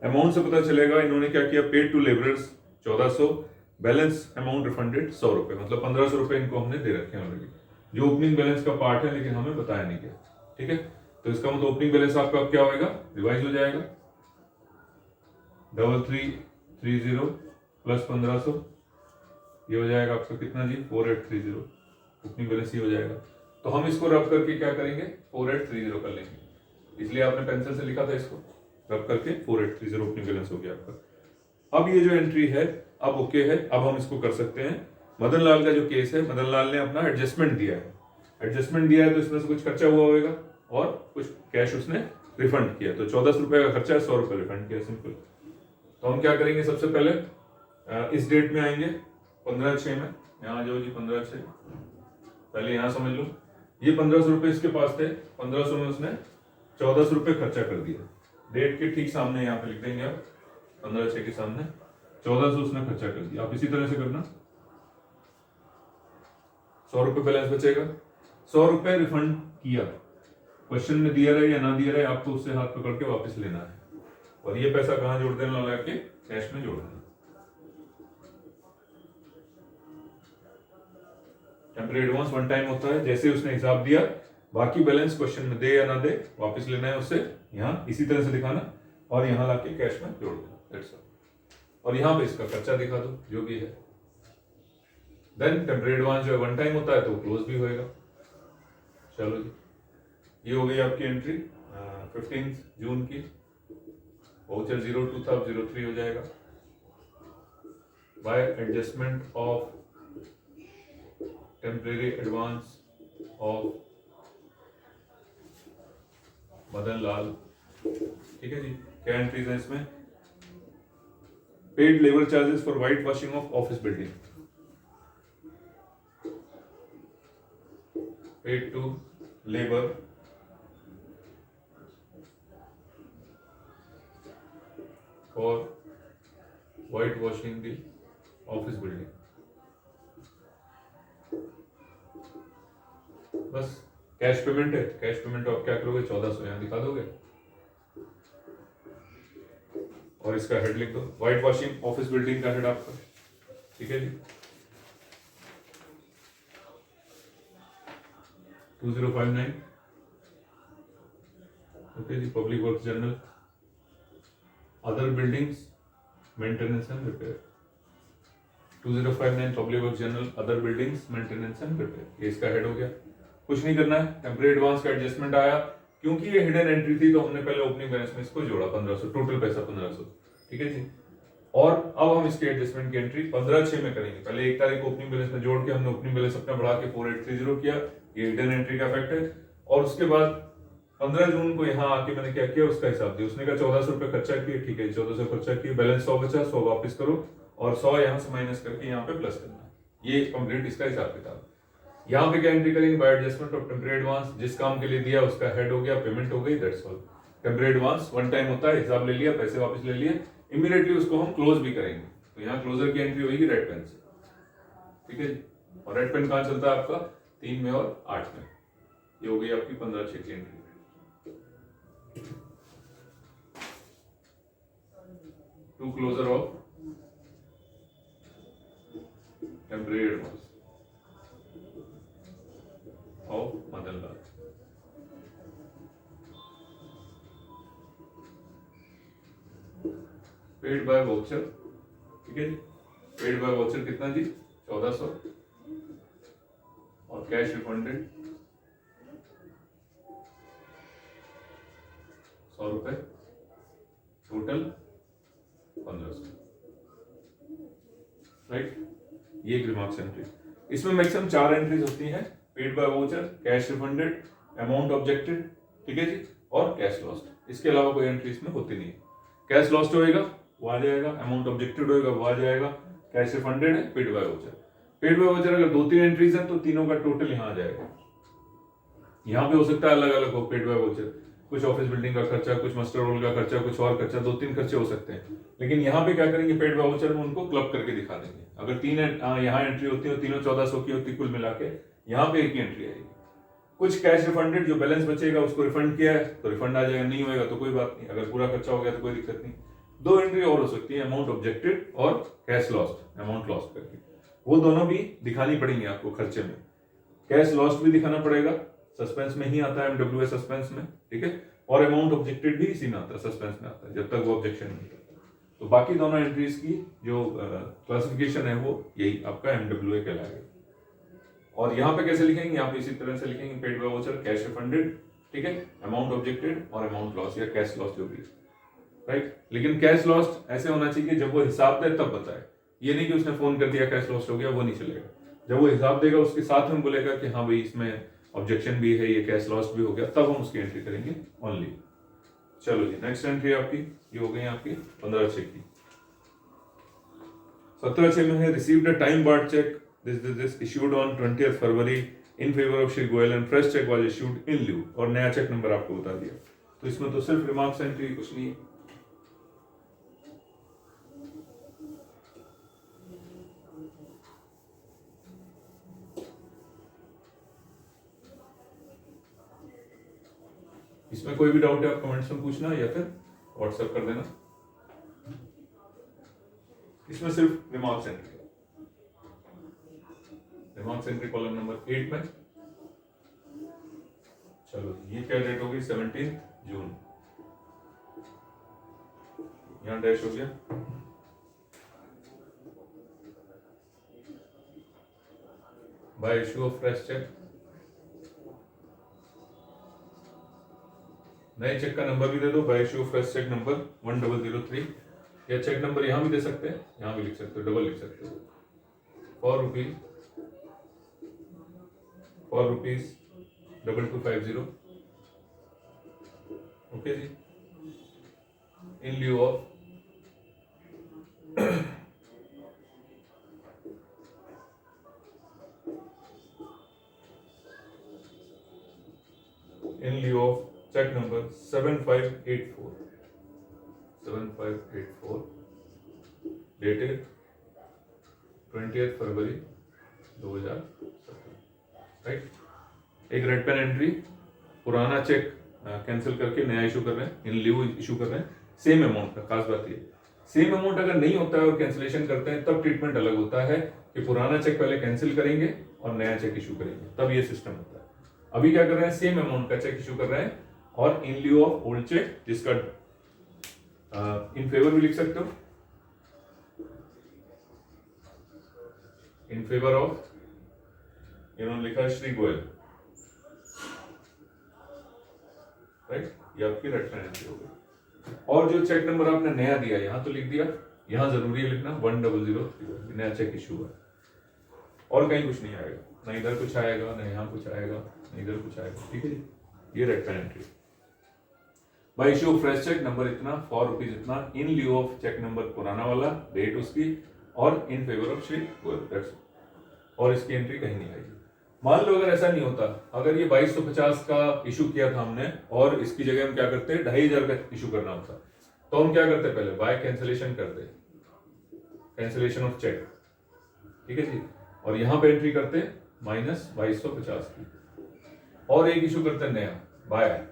Amount से पता चलेगा इन्होंने क्या किया, paid to labourers 1400, balance amount refunded 100 रुपए, मतलब 1500 रुपए इनको हमने दे रखे हैं ऑलरेडी, जो ओपनिंग बैलेंस का पार्ट है, लेकिन हमें बताया नहीं गया, ठीक है। तो इसका मतलब ओपनिंग बैलेंस आपका अब क्या होगा, रिवाइज हो जाएगा, 3330 प्लस 1500, ये हो जाएगा आपका कितना जी, 4830, ओपनिंग बैलेंस ये हो जाएगा। तो हम इसको रब करके क्या करेंगे, 4830 कर लेंगे, इसलिए आपने पेंसिल से लिखा था इसको, रब करके 4830 ओपनिंग बैलेंस हो गया आपका। अब ये जो एंट्री है अब ओके है, अब हम इसको कर सकते हैं। मदन लाल का जो केस है, मदन लाल ने अपना एडजस्टमेंट दिया है, एडजस्टमेंट दिया है तो इसमें से कुछ खर्चा हुआ होगा और कुछ कैश उसने रिफंड किया, तो 1400 रुपए का खर्चा है, 100 रुपए रिफंड किया, सिंपल। तो हम क्या करेंगे, सबसे पहले इस डेट में आएंगे 15/6 में, यहाँ आ जाओ जी 15/6, पहले यहाँ समझ लो, ये 1500 रुपए इसके पास थे, 1500 में उसने 1400 रुपए खर्चा कर दिया, डेट के ठीक सामने यहाँ पे लिख देंगे आप, 15/6 के सामने 1400 उसने खर्चा कर दिया। आप इसी तरह से करना, 100 रुपए बैलेंस बचेगा, 100 रुपए रिफंड किया, क्वेश्चन में दिया रहे या ना दिया रहे, आपको उससे हाथ पकड़ के वापस लेना है, और ये पैसा कहां जोड़ देना, लगा के कैश में जोड़ देना। टेम्परेरी एडवांस वन टाइम होता है, जैसे उसने हिसाब दिया, बाकी बैलेंस क्वेश्चन में दे या ना दे वापस लेना है उससे, यहाँ इसी तरह से दिखाना और यहाँ लाके कैश में जोड़ देना, दैट्स ऑल। और यहाँ पे इसका खर्चा दिखा दो जो भी है। देन टेम्परेरी एडवांस जो वन टाइम होता है तो क्लोज भी होएगा। चलो जी, ये हो गई आपकी एंट्री 15 जून की, वाउचर 02 था, अब 03 हो जाएगा। By adjustment of temporary advance of Madan Lal, ठीक है जी। क्या एंट्रीज है इसमें, paid labour charges for white washing of office building, paid to labour for white washing the office building, बस कैश पेमेंट है, कैश पेमेंट आप क्या करोगे, 1400 यहाँ दिखा दोगे और इसका हेड लिख दो, व्हाइट वॉशिंग ऑफिस बिल्डिंग का हेड आपका, ठीक है जी। 2059, ओके जी। Public works general, other buildings maintenance and repair, 2059 public work general, other buildings maintenance and repair, ये इसका हेड हो गया। कुछ नहीं करना है, टेम्परेरी एडवांस का एडजस्टमेंट आया, क्योंकि ये हिडन एंट्री थी तो हमने पहले ओपनिंग बैलेंस में इसको जोड़ा 1500, टोटल पैसा 1500, ठीक है जी। और अब हम इसके एडजस्टमेंट की एंट्री 15/6 में करेंगे। पहले 1 तारीख को ओपनिंग बैलेंस में जोड़ के हमने ओपनिंग बैलेंस अपना बढ़ा के 4830 किया, ये हिडन एंट्री का इफेक्ट है। और उसके बाद 15 जून को यहाँ आके मैंने क्या किया, उसका हिसाब दिया, उसने कहा 1400 रुपए खर्चा किए, ठीक है 1400 खर्चा किए, बैलेंस 100 बचा, 100 वापस करो और 100 यहाँ से माइनस करके यहाँ पे प्लस करना, ये कंप्लीट इसका हिसाब किताब। यहाँ पे क्या एंट्री करेंगे, by adjustment of temporary advance, जिस काम के लिए दिया उसका हेड हो गया, पेमेंट हो गई, that's all. Temporary advance one time होता है, हिसाब ले लिया, पैसे वापस ले लिए, इमीडिएटली उसको हम क्लोज भी करेंगे, तो यहाँ क्लोजर की एंट्री होगी रेड पेन से, ठीक है जी। और रेड पेन कहाँ चलता है आपका, 3 में और 8 में, ये हो गई आपकी 15/6 की entry. To closure of temporary advance of Madan Lal, paid by voucher, ठीक है जी। पेड बाय वाउचर कितना जी, 1400, और कैश रिफंडेड 100 रुपए, टोटल 1500, राइट। ये एक रिमार्क्स एंट्री, इसमें मैक्सिमम 4 एंट्रीज होती हैं, paid by voucher, cash refunded, amount objected, ठीक है जी, और कैश लॉस्ट। इसके अलावा कोई एंट्री इसमें होती नहीं है। कैश लॉस्ट होएगा वो आ जाएगा, अमाउंट ऑब्जेक्टेड होएगा वो आ जाएगा, कैश रिफंडेड है, paid by voucher. Paid by voucher अगर 2-3 एंट्रीज हैं तो तीनों का टोटल यहाँ आ जाएगा। यहाँ पे हो सकता है अलग अलग हो पेड बाय वाउचर, कुछ ऑफिस बिल्डिंग का खर्चा, कुछ मस्टर रोल का खर्चा, कुछ और खर्चा, 2-3 खर्चे हो सकते हैं, लेकिन यहाँ पे क्या करेंगे, पेड बाय वाउचर में उनको क्लब करके दिखा देंगे। अगर 3 यहाँ एंट्री होती है, तीनों 1400 की होती कुल मिला के, यहाँ पे एक ही एंट्री आएगी। कुछ कैश रिफंडेड, जो बैलेंस बचेगा उसको रिफंड किया है तो रिफंड आ जाएगा, नहीं होगा तो कोई बात नहीं, अगर पूरा खर्चा हो गया तो कोई दिक्कत नहीं। 2 एंट्री और हो सकती है, अमाउंट ऑब्जेक्टेड और कैश लॉस्ट, अमाउंट लॉस्ट करके, वो दोनों भी दिखानी पड़ेंगी आपको खर्चे में। कैश लॉस्ट भी दिखाना पड़ेगा, सस्पेंस में ही आता है, एमडब्ल्यूए सस्पेंस में, ठीक है, और अमाउंट ऑब्जेक्टेड भी इसी में आता है, सस्पेंस में आता है, जब तक वो ऑब्जेक्शन नहीं करता। तो बाकी दोनों एंट्रीज की जो क्लासिफिकेशन है वो यही आपका एमडब्ल्यूए कहलाएगा। और यहाँ पे कैसे लिखेंगे, यहाँ पे इसी तरह से लिखेंगे, paid by voucher, cash refunded, ठीक है, अमाउंट ऑब्जेक्टेड और अमाउंट लॉस या कैश लॉस जो भी, राइट। लेकिन कैश लॉस ऐसे होना चाहिए कि जब वो हिसाब दे तब बताए, ये नहीं कि उसने फोन कर दिया कैश लॉस हो गया, वो नहीं चलेगा। जब वो हिसाब देगा उसके साथ में बोलेगा कि हाँ भाई इसमें ऑब्जेक्शन भी है, ये कैश लॉस भी हो गया, तब हम उसकी एंट्री करेंगे ओनली। चलो जी, नेक्स्ट एंट्री आपकी ये हो गई आपकी 15/6 की। 17/6 में है received a time barred cheque this issued on 20th February in favour of Shri Goyal and fresh cheque was issued in lieu, और नया चेक नंबर आपको बता दिया। तो इसमें तो सिर्फ रिमार्क्स एंट्री, कुछ नहीं है। इसमें कोई भी डाउट है आप कमेंट्स में पूछना या फिर व्हाट्सएप कर देना। इसमें सिर्फ remarks entry, remarks entry column number 8 में। चलो ये क्या डेट होगी, 17 जून, यहां डैश हो गया। By issue of fresh cheque, नए चेक का नंबर भी दे दो, by issue of fresh cheque number 1003, या चेक नंबर यहां भी दे सकते हैं, यहां भी लिख सकते हो, डबल लिख सकते हो, ₹4 2250, ओके जी, in lieu of in lieu of check number 7584 dated 20th February 2017, right. एक रेड पेन एंट्री, पुराना चेक कैंसिल करके नया इशू कर रहे हैं, इन ल्यू इशू कर रहे हैं, सेम अमाउंट का। खास बात ये, सेम अमाउंट अगर नहीं होता है और कैंसिलेशन करते हैं तब ट्रीटमेंट अलग होता है कि पुराना चेक पहले कैंसिल करेंगे और नया चेक इशू करेंगे, तब ये सिस्टम होता है। अभी क्या कर रहे हैं, सेम अमाउंट का चेक इशू कर रहे हैं और इन ल्यू ऑफ ओल्ड चेक, जिसका इन फेवर भी लिख सकते हो, इन फेवर ऑफ, इन्होंने लिखा है श्री गोयल, राइट। ये आपकी रेड पेन एंट्री हो गई। और जो चेक नंबर आपने नया दिया यहां तो लिख दिया, यहां जरूरी है लिखना 1003, नया चेक इशू है, और कहीं कुछ नहीं आएगा, ना इधर कुछ आएगा, ना यहाँ कुछ आएगा, ना इधर कुछ आएगा, ठीक है जी। ये red pen entry. By issue fresh cheque number इतना, ₹4 इतना, in lieu of cheque number पुराना वाला, डेट उसकी, और in favour of Shri Goyal, और इसकी एंट्री कहीं नहीं आएगी। मान लो अगर ऐसा नहीं होता, अगर ये 2250 का इशू किया था हमने और इसकी जगह हम क्या करते, 2500 का इशू करना होता, तो हम क्या करते, पहले बाय कैंसिलेशन करते, कैंसिलेशन ऑफ चेक, ठीक है जी, और यहां पे एंट्री करते -2250 की, और एक इशू करते नया बाय,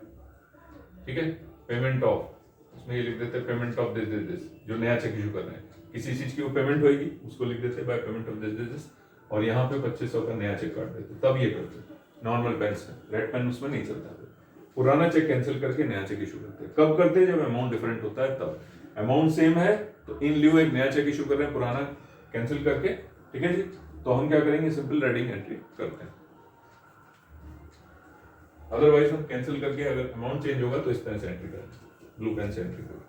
ठीक है, पेमेंट ऑफ, उसमें ये लिख देते पेमेंट ऑफ दिस, जो नया चेक इशू कर रहे हैं, किसी चीज की वो पेमेंट होगी उसको लिख देते बाय पेमेंट ऑफ दिस, और यहाँ पे 2500 का नया चेक काट देते, तब ये करते नॉर्मल पेन से, रेड पेन उसमें नहीं चलता। पुराना चेक कैंसिल करके नया चेक इशू करते, कब करते, जब अमाउंट डिफरेंट होता है तब। अमाउंट सेम है तो इन ल्यू एक नया चेक इशू कर रहे हैं पुराना कैंसिल करके, ठीक है जी, तो हम क्या करेंगे, सिंपल रेडिंग एंट्री करते हैं। अदरवाइज हम कैंसिल करके अगर अमाउंट चेंज होगा तो इस पेन से एंट्री करेंगे, ब्लू पेन से एंट्री करेंगे,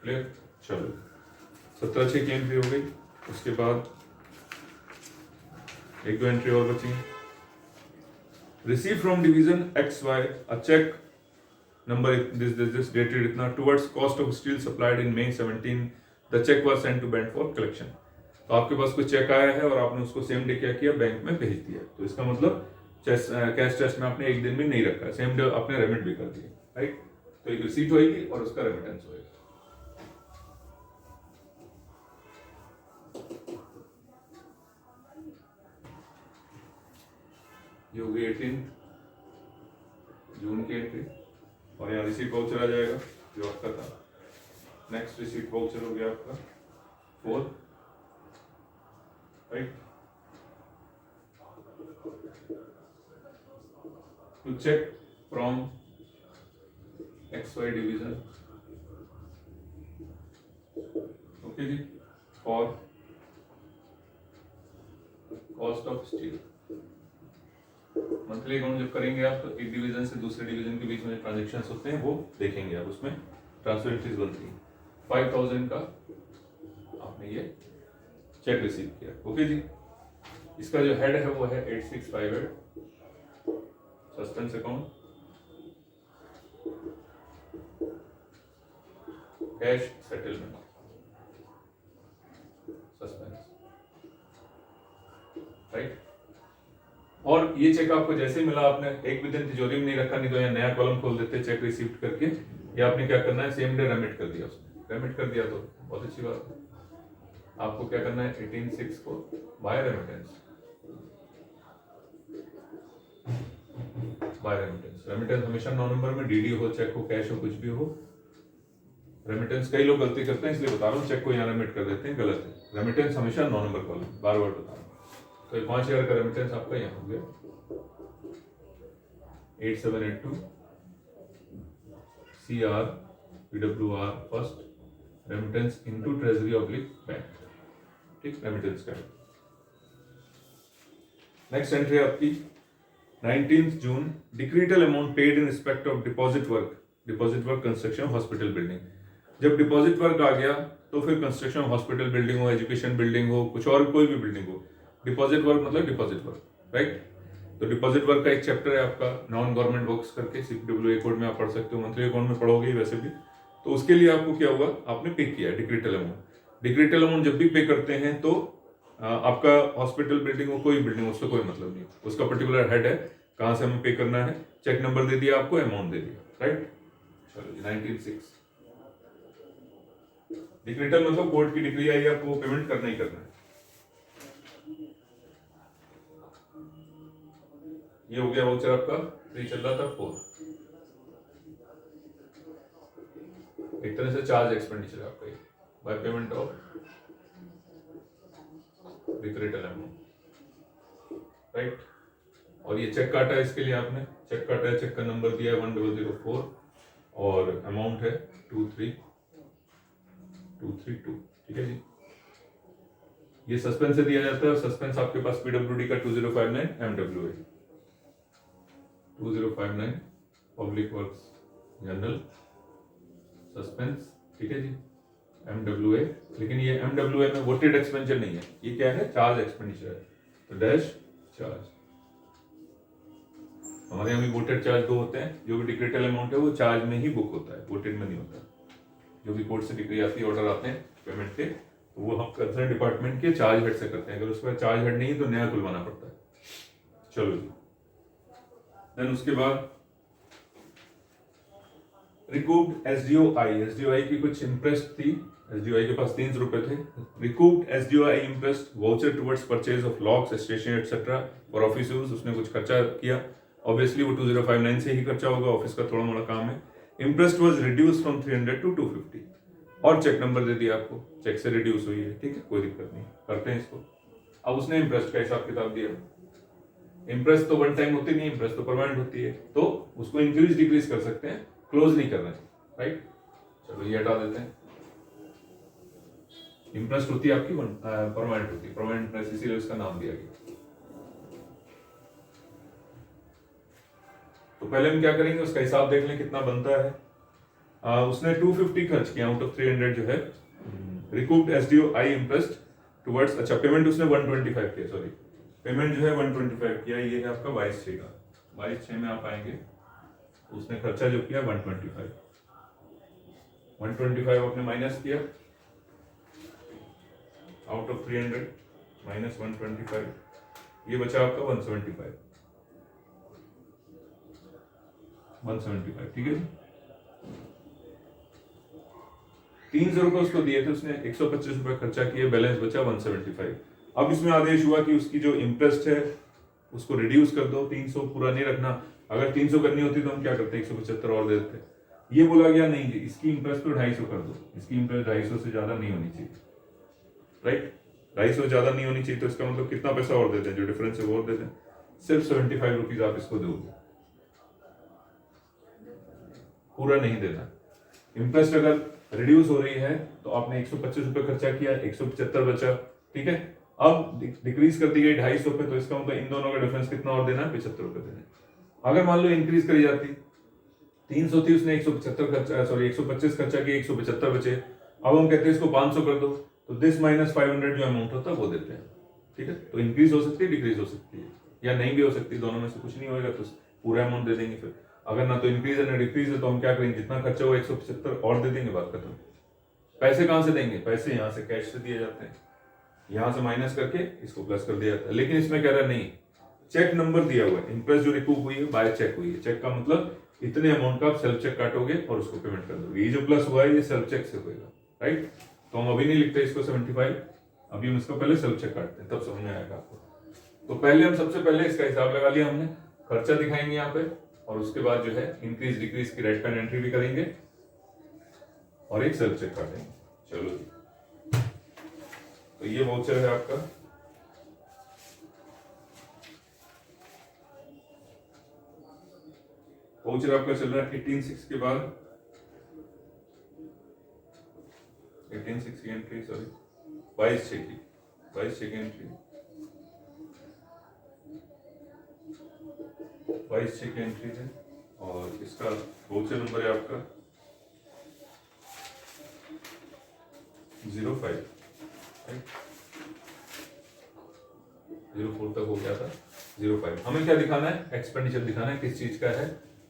क्लियर। चलो 17/6 की एंट्री हो गई, उसके बाद एक दो एंट्री और बची। Receive from division XY a cheque number this dated इतना towards cost of steel supplied in May 17, the cheque was sent to bank for collection. तो आपके पास कोई चेक आया है और आपने उसको सेम डे क्या किया, बैंक में भेज दिया, तो इसका मतलब कैश टेस्ट में आपने एक दिन में नहीं रखा, सेम डे आपने रेमिट भी कर दिया, राइट। तो एक रिसीट होगी और उसका रेमिटेंस होगा। ये हो गई 18 जून की एंट्री, और यहाँ रिसीट वाउचर आ जाएगा जो आपका था। नेक्स्ट रिसीट वाउचर हो गया आपका 4, right, to cheque from XY division, okay जी, for cost of steel, monthly account जब करेंगे आप तो एक डिवीजन से दूसरे डिवीजन के बीच में ट्रांजेक्शन्स होते हैं वो देखेंगे आप, उसमें ट्रांसफर एंट्रीज बनती है। 5000 का आपने ये चेक रिसीव किया, ओके जी। इसका जो हेड है वो है 8658 suspense account, cash settlement suspense, right. और ये चेक आपको जैसे ही मिला, आपने एक भी दिन तिजोरी में नहीं रखा, नहीं तो यहाँ नया कॉलम खोल देते चेक रिसीव्ड करके, या आपने क्या करना है सेम डे रेमिट कर दिया, उसने रेमिट कर दिया तो बहुत अच्छी बात है। आपको क्या करना है 18/6 को by remittance, by remittance. Remittance हमेशा 9 नंबर में, डीडी हो, चेक हो, कैश हो, कुछ भी हो। रेमिटेंस कई लोग गलती करते हैं इसलिए बता रहा हूँ, चेक को यहाँ रेमिट कर देते हैं, गलत है। रेमिटेंस हमेशा 9 नंबर कॉलम, बार बार बता रहा हूँ। तो 5000 का रेमिटेंस आपका यहाँ हो गया 8782 CR PWR first remittance into treasury oblique bank, ठीक, रेमिटेंस का। नेक्स्ट एंट्री आपकी 19th June, decretal amount paid in respect of deposit work construction hospital building. जब डिपॉजिट वर्क आ गया तो फिर कंस्ट्रक्शन हॉस्पिटल बिल्डिंग हो, एजुकेशन बिल्डिंग हो, कुछ और कोई भी बिल्डिंग हो, डिपॉजिट वर्क मतलब डिपॉजिट वर्क, राइट। तो डिपॉजिट वर्क का एक चैप्टर है आपका नॉन गवर्नमेंट वर्क्स करके, CPWA कोड में आप पढ़ सकते हो, मंथली अकाउंट में पढ़ोगे ही वैसे भी। तो उसके लिए आपको क्या हुआ, आपने पे किया डिक्रीटल अमाउंट। डिक्रीटल अमाउंट जब भी पे करते हैं तो आपका हॉस्पिटल बिल्डिंग हो, कोई बिल्डिंग, उससे कोई मतलब नहीं, उसका पर्टिकुलर हेड है कहां से हमें पे करना है, चेक नंबर दे दिया आपको, अमाउंट दे दिया, राइट। चलो 19/6 डिक्रीटल मतलब कोर्ट की डिग्री आई, आपको पेमेंट करना ही करना है। ये हो गया वाउचर आपका, 3 चल रहा था 4, एक तरह से चार्ज एक्सपेंडिचर आपका ये by payment of decretal amount, right. और ये चेक काटा है, इसके लिए आपने चेक काटा है, चेक का नंबर दिया है 1004 और अमाउंट है 23232, ठीक है जी। ये सस्पेंस से दिया जाता है, और सस्पेंस आपके पास PWD का 2059 MWA 2059 public works general suspense, ठीक है जी, MWA। लेकिन ये MWA में वोटेड एक्सपेंडिचर नहीं है, ये क्या है, चार्ज एक्सपेंडिचर है, तो डैश चार्ज। हमारे यहाँ भी वोटेड चार्ज 2 होते हैं, जो भी डिक्रीटल अमाउंट है वो चार्ज में ही बुक होता है, वोटेड में नहीं होता। जो भी कोर्ट से डिग्री आती है, ऑर्डर आते हैं पेमेंट के, तो वो हम कंसर्न डिपार्टमेंट के चार्ज हेड से करते हैं, अगर उसका चार्ज हेड नहीं है तो नया खुलवाना पड़ता है। चलो जी, देन उसके बाद रिकूव्ड SDOI की कुछ इंटरेस्ट थी, SDOI के पास 300 रुपए थे। Recouped SDOI interest voucher towards purchase of locks, stationery etcetera for office use, उसने कुछ खर्चा किया, ऑब्वियसली वो 2059 से ही खर्चा होगा, ऑफिस का थोड़ा मोड़ा काम है। Interest was reduce from 300 to 250, और चेक नंबर दे दिया आपको, चेक से रिड्यूस हुई है, ठीक है, कोई दिक्कत नहीं, करते हैं इसको। अब उसने इंटरेस्ट का हिसाब किताब दिया, इंटरेस्ट तो वन टाइम होती नहीं, इंटरेस्ट तो परमानेंट होती है, तो उसको इंक्रीज डिक्रीज कर सकते हैं, क्लोज नहीं करना चाहिए, राइट। चलो ये हटा देते हैं। इंटरेस्ट होती है आपकी परमानेंट होती है, परमानेंट इंटरेस्ट, इसीलिए उसका नाम दिया गया। तो पहले हम क्या करेंगे, उसका हिसाब देख लें कितना बनता है। उसने 250 खर्च किया आउट ऑफ 300 जो है रिकूव्ड SDOI इंटरेस्ट टुवर्ड्स, अच्छा पेमेंट उसने 125 किया, सॉरी पेमेंट जो है 125 किया, ये है आपका 22/6 का, 22/6 में आप आएंगे, उसने खर्चा जो किया 125 आपने माइनस किया आउट ऑफ 300 माइनस 125, ये बचा आपका 175, ठीक है। 300 रुपए उसको दिए थे, उसने 125 रुपए खर्चा किए, बैलेंस बचा 175। अब इसमें आदेश हुआ कि उसकी जो इंटरेस्ट है उसको रिड्यूस कर दो, 300 पूरा नहीं रखना। अगर 300 करनी होती तो हम क्या करते, 175 और दे देते। ये बोला गया नहीं जी, इसकी इंटरेस्ट तो 250 कर दो, इसकी इंटरेस्ट 250 से ज्यादा नहीं होनी चाहिए, राइट। 250 ज्यादा नहीं होनी चाहिए, तो इसका मतलब कितना पैसा और देते हैं, जो डिफरेंस है वो और देते हैं, सिर्फ 75 रुपीज आप इसको दोगे, पूरा नहीं देना। इंटरेस्ट अगर रिड्यूस हो रही है तो आपने 125 रुपए खर्चा किया, 175 बचा, ठीक है, अब डिक्रीज कर दी गई 250 पे, तो इसका मतलब इन दोनों का डिफरेंस कितना और देना है, 75 रुपए देना है। अगर मान लो इंक्रीज करी जाती, 300 थी, उसने 175 खर्चा, सॉरी 125 खर्चा किया, 175 बचे, अब हम कहते हैं इसको 500 कर दो, तो दिस माइनस 500 जो अमाउंट होता है वो देते हैं। ठीक है, तो इंक्रीज हो सकती है, डिक्रीज हो सकती है, या नहीं भी हो सकती, दोनों में से कुछ नहीं होगा तो पूरा अमाउंट दे देंगे। फिर अगर ना तो इंक्रीज है ना डिक्रीज है, तो हम क्या करेंगे, जितना खर्चा हुआ 175 और दे देंगे, बात खत्म। पैसे कहां से देंगे, पैसे यहाँ से कैश से दिए जाते हैं, यहां से माइनस करके इसको प्लस कर दिया जाता है। लेकिन इसमें कह रहा नहीं, चेक नंबर दिया हुआ है, इंटरेस्ट जो रिकूप हुई है बाय चेक हुई है। चेक का मतलब इतने अमाउंट का आप सेल्फ चेक काटोगे और उसको पेमेंट कर दोगे। ये जो प्लस हुआ है ये सेल्फ चेक से होगा, राइट। तो हम अभी नहीं लिखते इसको 75, अभी हम इसको पहले सेल्फ चेक काटते हैं, तब समझ में आएगा आपको। तो पहले हम सबसे पहले इसका हिसाब लगा लिया हमने, खर्चा दिखाएंगे यहाँ पे, और उसके बाद जो है इंक्रीज डिक्रीज की राइट पैन एंट्री भी करेंगे और एक सेल्फ चेक काटेंगे। चलो जी, तो ये वाउचर है आपका। वाउचर आपका चल रहा है 18/6 के बाद, 18/6 की एंट्री, सॉरी 22/6 की, 22/6 की एंट्री, 22/6 की एंट्री है। और इसका वाउचर नंबर है आपका 05, 04 तक हो गया था, 05। हमें क्या दिखाना है, एक्सपेंडिचर दिखाना है, किस चीज का है।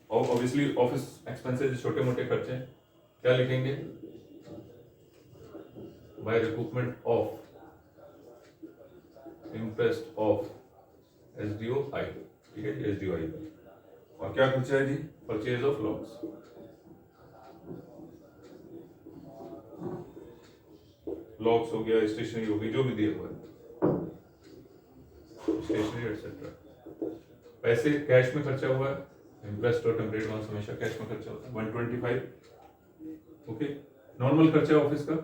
और ऑब्वियसली ऑफिस एक्सपेंसेस, छोटे मोटे खर्चे, क्या लिखेंगे, by recoupment of interest of SDOI, ठीक है, SDOI। और क्या खर्चा है जी, परचेज ऑफ लॉक्स, लॉक्स हो गया, स्टेशनरी हो गई, जो भी दिया हुआ है, स्टेशनरी एक्सेट्रा। पैसे कैश में खर्चा हुआ है, इंटरेस्ट और टेम्परेरी एडवांस हमेशा कैश में खर्चा होता है, 125। ओके, नॉर्मल खर्चा ऑफिस का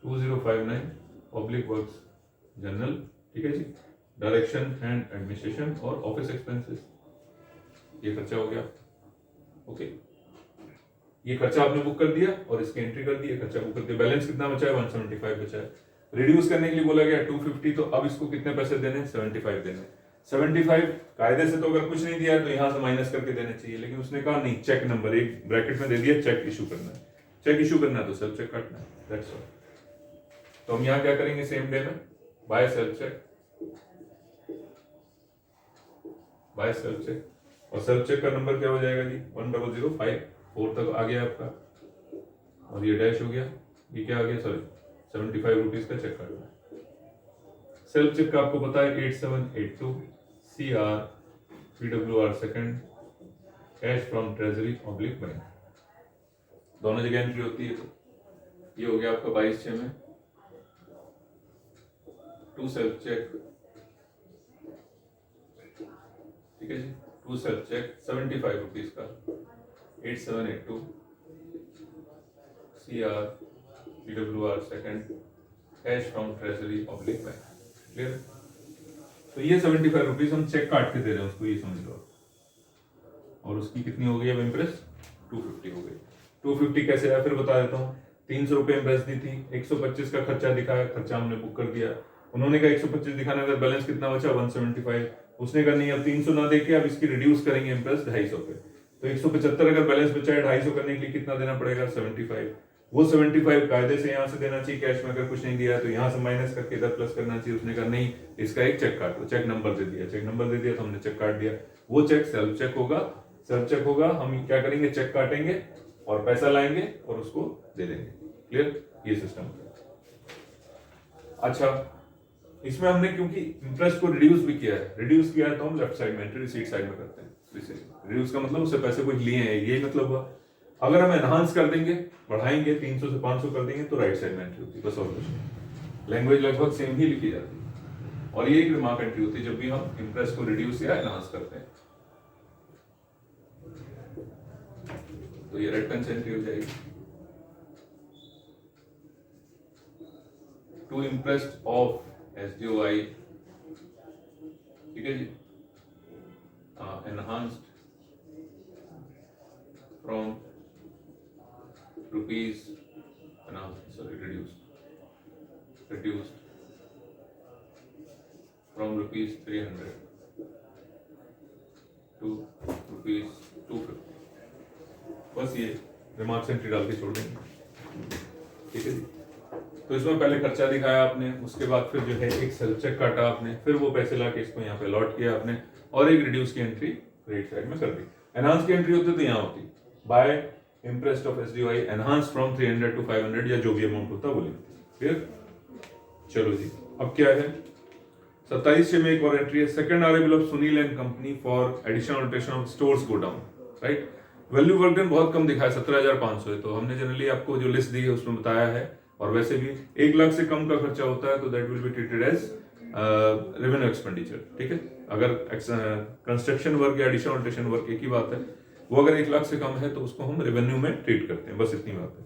2059, पब्लिक वर्क्स जनरल, ठीक है जी, डायरेक्शन एंड एडमिनिस्ट्रेशन और ऑफिस एक्सपेंसेस, ये खर्चा हो गया। ओके, ये खर्चा आपने बुक कर दिया और इसकी एंट्री कर दी, खर्चा बुक कर दिया। बैलेंस कितना बचा है, 175 बचा है। रिड्यूस करने के लिए बोला गया 250, तो अब इसको कितने पैसे देने, 75 देने। 75 कायदे से तो अगर कुछ नहीं दिया तो यहां से माइनस करके देने चाहिए, लेकिन उसने कहा नहीं, चेक नंबर एक ब्रैकेट में दे दिया, चेक इशू करना है। चेक इशू करना है तो सेल्फ चेक काटना है, दैट्स ऑल। तो हम यहाँ क्या करेंगे, सेम डे में by self cheque, by self cheque. और सेल्फ चेक का नंबर क्या हो जाएगा जी, 1005, 4 तक आ गया आपका, और ये डैश हो गया, ये क्या आ गया, सॉरी 75 रुपीज का चेक काटना है। सेल्फ चेक का आपको पता है 8782 CR PWR second, cash from treasury oblique bank, दोनों जगह एंट्री होती है। तो ये हो गया आपका 22/6 में टू सेल्फ चेक, ठीक है जी, टू सेल्फ चेक 75 रुपीज का, 8782 CR PWR second, cash from treasury oblique bank, clear. तो ये 75 रुपीज हम चेक काट के दे रहे हैं उसको, ये समझ लो। और उसकी कितनी हो गई अब इंप्रेस, 250 हो गई। 250 कैसे आया फिर बता देता हूँ। 300 रुपए इंप्रेस दी थी, 125 का खर्चा दिखाया, खर्चा हमने बुक कर दिया। उन्होंने कहा 125 दिखाना, अगर बैलेंस कितना बचा 175। उसने कहा नहीं, अब 300 ना देके अब इसकी रिड्यूस करेंगे इंप्रेस 250 पे। तो 175 अगर बैलेंस बचा है, 250 करने के लिए कितना देना पड़ेगा, 75। वो 75 कायदे से यहाँ से देना चाहिए कैश में, अगर कुछ नहीं दिया तो यहाँ से माइनस करके इधर प्लस करना चाहिए। उसने कहा नहीं, इसका एक चेक काट दो, चेक नंबर दे दिया, चेक नंबर दे दिया तो हमने चेक काट दिया। वो चेक सेल्फ चेक होगा, सेल्फ चेक होगा, हम क्या करेंगे, चेक काटेंगे और पैसा लाएंगे और उसको दे देंगे, क्लियर, ये सिस्टम। अच्छा, इसमें हमने क्योंकि इंटरेस्ट को रिड्यूस भी किया है, रिड्यूस किया है तो हम लेफ्ट साइड में एंट्री रिसीट साइड में करते हैं। रिड्यूस का मतलब उससे पैसे कुछ लिए हैं, ये मतलब हुआ। अगर हम एनहांस कर देंगे, बढ़ाएंगे, 300 से 500 कर देंगे तो राइट साइड में एंट्री होती है, बस और कुछ नहीं। लैंग्वेज लगभग सेम ही लिखी जाती है, और ये एक रिमार्क एंट्री होती है जब भी हम इंटरेस्ट को रिड्यूस या एनहांस करते हैं। तो ये राइट हैंड एंट्री हो जाएगी, टू इंटरेस्ट ऑफ SDOI, ठीक है जी, enhanced from rupees, sorry reduced from ₹300 to ₹250। बस ये रिमार्क्स एंट्री डाल के छोड़ देंगे, ठीक है जी। तो इसमें पहले खर्चा दिखाया आपने, उसके बाद फिर जो है एक सेल्फ चेक काटा आपने, फिर वो पैसे ला के इसको यहाँ पे लॉट किया आपने, और एक रिड्यूस की एंट्री राइट साइड में कर दी। एनहांस की एंट्री होती तो यहाँ होती, by imprest of SDOI enhance from 300 to 500 या जो भी अमाउंट होता वो लिखती। फिर चलो जी, अब क्या है 27 में एक और एंट्री है, second arrival of Sunil and company for additional rotation of stores go down, right. Value work done बहुत कम दिखा है, 17,500 है, तो हमने जनरली आपको जो लिस्ट दी है उसमें बताया है, और वैसे भी 1 लाख से कम का खर्चा होता है तो that will be treated as revenue expenditure, ठीक है। अगर कंस्ट्रक्शन वर्क या एडिशनल रोटेशन वर्क एक ही बात है, वो अगर 1 लाख से कम है तो उसको हम रेवेन्यू में ट्रीट करते हैं, बस इतनी बात है।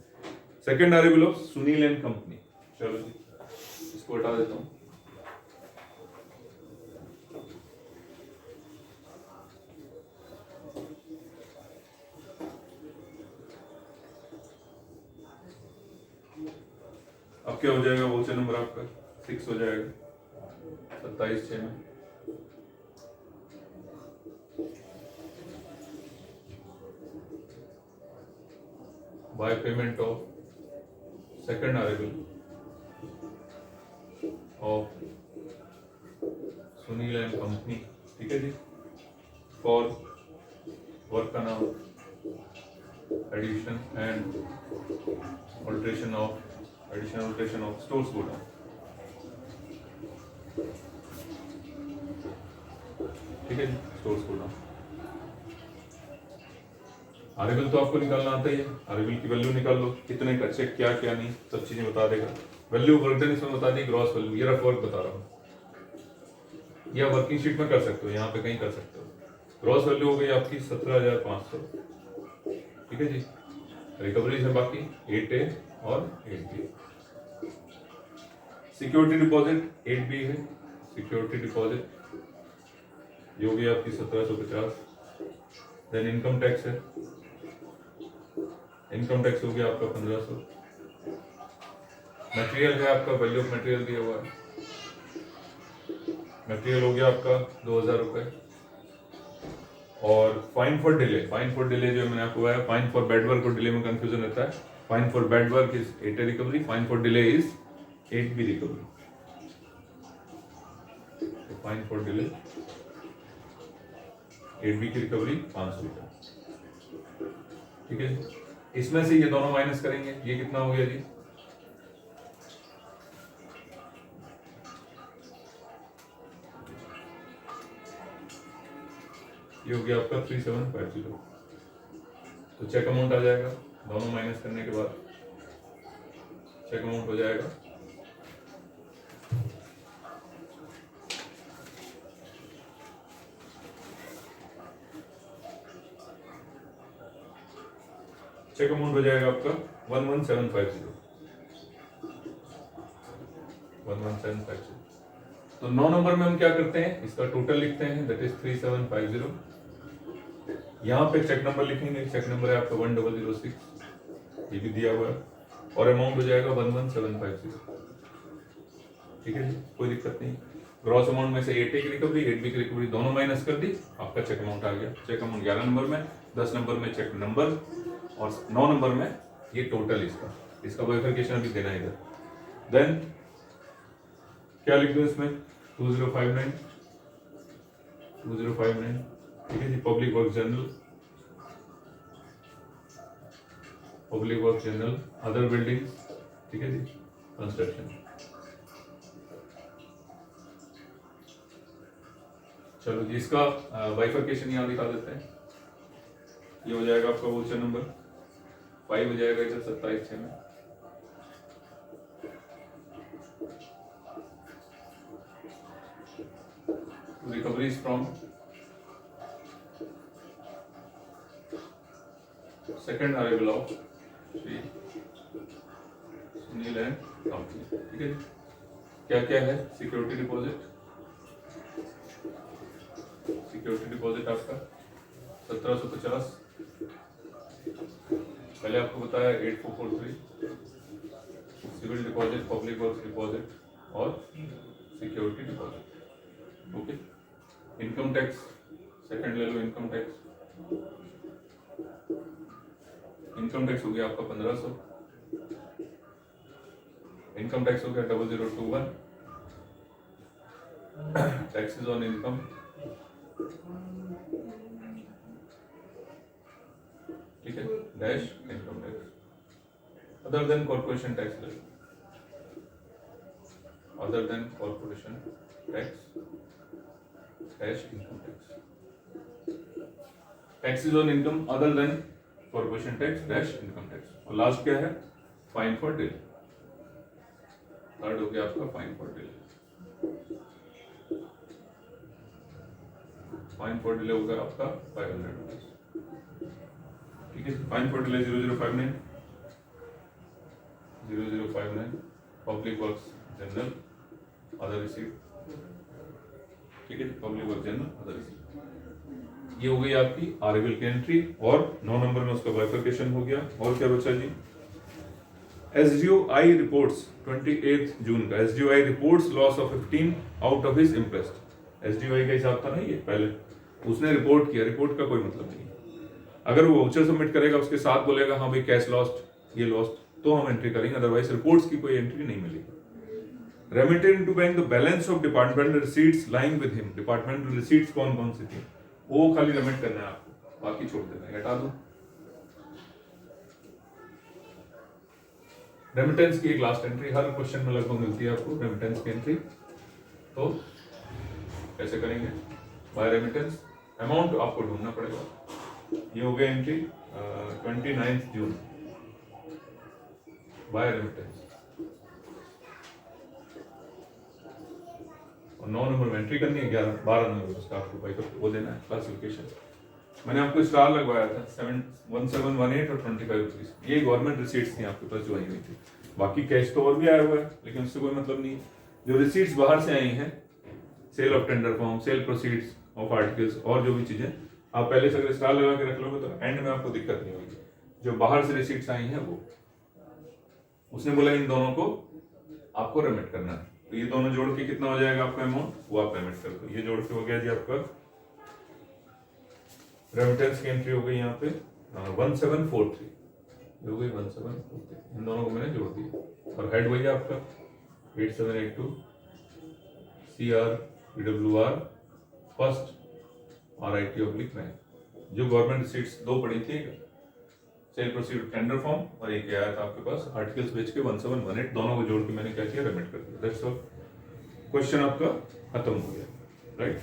Second arrival of Sunil and company, चलो जी इसको हटा देता हूँ। अब क्या हो जाएगा, वोचर नंबर आपका 6 हो जाएगा 27/6 में। By payment of second arrival of Sunil and company, ठीक है जी, फॉर वर्क का नाम addition and alteration of additional rotation of stores go down, ठीक है जी, स्टोर्स go down। अरेबल तो आपको निकालना आता ही है, अरेबल की वैल्यू निकाल लो, कितने का चेक क्या क्या नहीं, सब चीजें बता देगा। वैल्यू वर्क डन इसमें बता दी, ग्रॉस वैल्यू, ये रफ वर्क बता रहा हूँ, या वर्किंग शीट में कर सकते हो, यहाँ पे कहीं कर सकते हो। ग्रॉस वैल्यू हो गई आपकी 17,500, ठीक है जी। रिकवरीज है बाकी 8A और 8B। सिक्योरिटी डिपॉजिट 8B है, सिक्योरिटी डिपॉजिट ये हो गई आपकी 1750। देन इनकम टैक्स है, इनकम टैक्स हो गया आपका 1500। मटेरियल है आपका, वैल्यू ऑफ मटेरियल दिया हुआ है, मटेरियल हो गया आपका 2000 रुपए। और fine for delay, fine for delay जो मैंने आपको बताया, फाइन फॉर बेड वर्क और डिले में कंफ्यूजन रहता है। Fine for bed work is 8A recovery, fine for delay is 8B recovery. Fine for delay 8B की रिकवरी 500 रुपए, ठीक है। इसमें से ये दोनों माइनस करेंगे, ये कितना हो गया जी, ये हो गया आपका 3750। तो चेक अमाउंट आ जाएगा, दोनों माइनस करने के बाद चेक अमाउंट हो जाएगा चेक अमाउंट हो जाएगा आपका 11750। 11750। तो 9 नंबर में हम क्या करते हैं, इसका टोटल लिखते हैं, दैट इज 3750। यहाँ पे चेक नंबर लिखेंगे, चेक नंबर है आपका 1006, ये भी दिया हुआ है, और अमाउंट हो जाएगा 11750, ठीक है जी, कोई दिक्कत नहीं। ग्रॉस अमाउंट में से 8A की रिकवरी 8B की रिकवरी दोनों माइनस कर दी, आपका चेक अमाउंट आ गया। चेक अमाउंट 11 नंबर में, 10 नंबर में चेक नंबर, और 9 नंबर में ये टोटल इसका बाइफरकेशन अभी देना है इधर। देन क्या लिख दूं इसमें, 2059, ठीक है जी। Public work general, public work general, other building, ठीक है जी, कंस्ट्रक्शन। चलो जी, इसका बाइफरकेशन यहाँ दिखा देते हैं। ये हो जाएगा आपका वोचर नंबर 5 हो जाएगा इधर 27/6 में। Recoveries from second arrival of Sunil and company, ठीक है। क्या क्या है, सिक्योरिटी डिपॉजिट, सिक्योरिटी डिपॉजिट आपका 1750, पहले आपको बताया 8443, civil deposit, public works deposit और security deposit. Okay. Income tax second ले लो, इनकम टैक्स हो गया आपका 1500, इनकम टैक्स हो गया 0021, टैक्सेस ऑन इनकम, ठीक है, dash income tax, other than corporation tax ले लो, other than corporation tax dash income tax, taxes on income other than corporation tax dash income tax, और लास्ट क्या है, फाइन फॉर डिले, थर्ड हो गया आपका fine for delay, fine for delay होगा आपका 500 रुपीज, ठीक है। Fine for delay 0059 public works general other receipt, ठीक है, public work general other receipt, ये हो गई आपकी आरबीएल की एंट्री, और 9 नंबर में उसका बाइफरकेशन हो गया। और क्या बचा जी, एसडीओआई रिपोर्ट्स 28 जून का, SDOI reports loss of 15 out of his interest, SDOI का हिसाब था ना ये पहले, उसने रिपोर्ट किया, रिपोर्ट का कोई मतलब नहीं, अगर वो वाउचर सबमिट करेगा उसके साथ बोलेगा हाँ भाई कैश लॉस्ट, ये लॉस्ट, तो हम एंट्री करेंगे, अदरवाइज रिपोर्ट्स की कोई एंट्री नहीं मिलेगी। Remitted to bank the balance of departmental receipts lying with him, departmental receipts कौन कौन सी थी वो खाली रेमिट करना है आपको, बाकी छोड़ देना है, हटा दो। रेमिटेंस की एक लास्ट एंट्री हर क्वेश्चन में लगभग मिलती है आपको, रेमिटेंस की एंट्री, तो कैसे करेंगे, बाय रेमिटेंस, अमाउंट आपको ढूंढना पड़ेगा, ये हो गया एंट्री 29 जून बाय रेमिटेंस, और 9 नंबर में एंट्री करनी है, 12 नंबर उसका आपको भाई वो देना है क्लासिफिकेशन, मैंने आपको स्टार लगवाया था 1718 और 25 रुपीज, ये गवर्नमेंट रिसीट्स थी आपके पास जो आई हुई थी, बाकी कैश तो और भी आया हुआ है लेकिन उससे कोई मतलब नहीं है, जो रिसीट्स बाहर से आई हैं, sale of tender form, sale proceeds of articles और जो भी चीजें, आप पहले से अगर स्टार लगा के रख लोगे तो एंड में आपको दिक्कत नहीं होगी, जो बाहर से रिसीट्स आई हैं वो, उसने बोला इन दोनों को आपको रेमिट करना है, तो ये दोनों जोड़ के कितना हो जाएगा आपका अमाउंट, वो आप पेमेंट कर दो, ये जोड़ के हो गया जी आपका रेमिटेंस की एंट्री हो गई यहाँ पे 1743, हो गई 1743, इन दोनों को मैंने जोड़ दिया, और हेड वही आपका 8782 CR PWR first RIT oblique bank, जो गवर्नमेंट रिसीट्स दो पड़ी थी, सेल प्रोसीड टेंडर फॉर्म, और एक आया था आपके पास आर्टिकल्स बेच के 1718, दोनों को जोड़ के मैंने क्या किया, रेमिट कर दिया, दैट्स ऑल, क्वेश्चन आपका खत्म हो गया, राइट।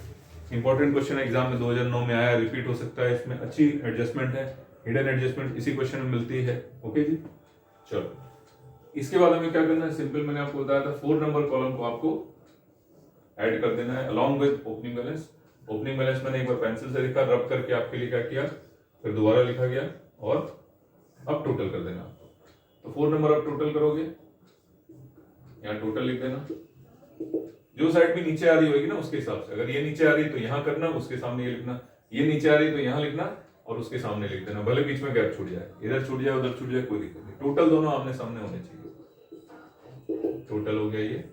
इंपॉर्टेंट क्वेश्चन एग्जाम में 2009 में आया, रिपीट हो सकता है, इसमें अच्छी एडजस्टमेंट है, हिडन एडजस्टमेंट इसी क्वेश्चन में मिलती है, ओके जी। चलो इसके बाद हमें क्या करना है, सिंपल मैंने आपको बताया था 4 नंबर कॉलम को आपको ऐड कर देना है along with opening balance, opening balance मैंने एक बार पेंसिल से लिखा, रब करके आपके लिए क्या किया, फिर दोबारा लिखा गया, और अब टोटल कर देना आपको, तो 4 नंबर अब टोटल करोगे, यहाँ टोटल लिख देना, जो साइड भी नीचे आ रही होगी ना उसके हिसाब से, अगर ये नीचे आ रही है तो यहाँ करना, उसके सामने ये लिखना, ये नीचे आ रही है तो यहाँ लिखना और उसके सामने लिख देना, भले बीच में गैप छूट जाए, इधर छूट जाए उधर छूट जाए कोई दिक्कत नहीं, टोटल दोनों आमने सामने होने चाहिए, टोटल हो गया ये,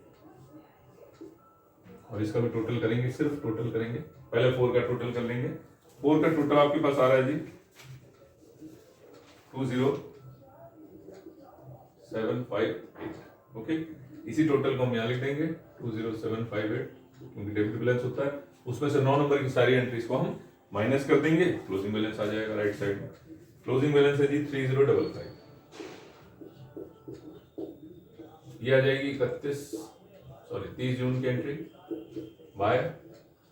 और इसका भी टोटल करेंगे, सिर्फ टोटल करेंगे, पहले 4 का टोटल कर लेंगे, 4 का टोटल आपके पास आ रहा है जी 20758, ओके, इसी टोटल को हम यहाँ लिख देंगे 20758, क्योंकि डेबिट बैलेंस होता है, उसमें से 9 नंबर की सारी एंट्रीज को हम माइनस कर देंगे, क्लोजिंग बैलेंस आ जाएगा राइट साइड में, क्लोजिंग बैलेंस है जी 3055, ये आ जाएगी 30 जून की entry by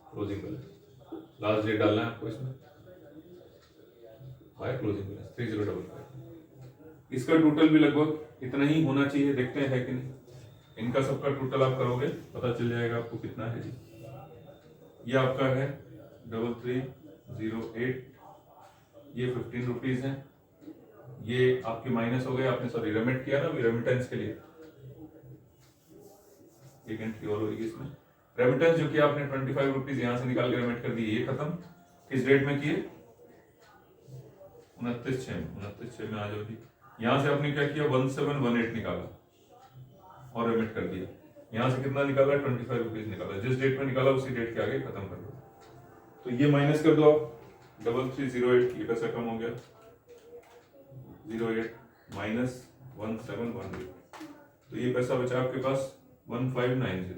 closing balance, last date डालना है आपको इसमें, बाय क्लोजिंग बैलेंस 3055, इसका टोटल भी लगभग इतना ही होना चाहिए, देखते हैं है कि नहीं, इनका सबका टोटल आप करोगे पता चल जाएगा आपको कितना है जी, ये आपका है 3308, ये 15 रुपीज है, ये आपके माइनस हो गए, आपने सॉरी रेमिट किया ना रेमिटेंस के लिए, एक एंट्री और होगी इसमें, रेमिटेंस जो कि आपने 25 रुपीज यहाँ से निकाल के रेमिट कर दी, ये खत्म, किस डेट में किए 29/6 में आ जाओ जी, यहाँ से आपने क्या किया 1718 निकाला और रेमिट कर दिया, यहाँ से कितना निकाला, 25 रुपीज निकाला, जिस डेट में निकाला उसी डेट के आगे खत्म कर दो। तो ये माइनस कर दो आप, 3308, ये पैसा कम हो गया, 08 माइनस 1718, तो ये पैसा बचा आपके पास 1590।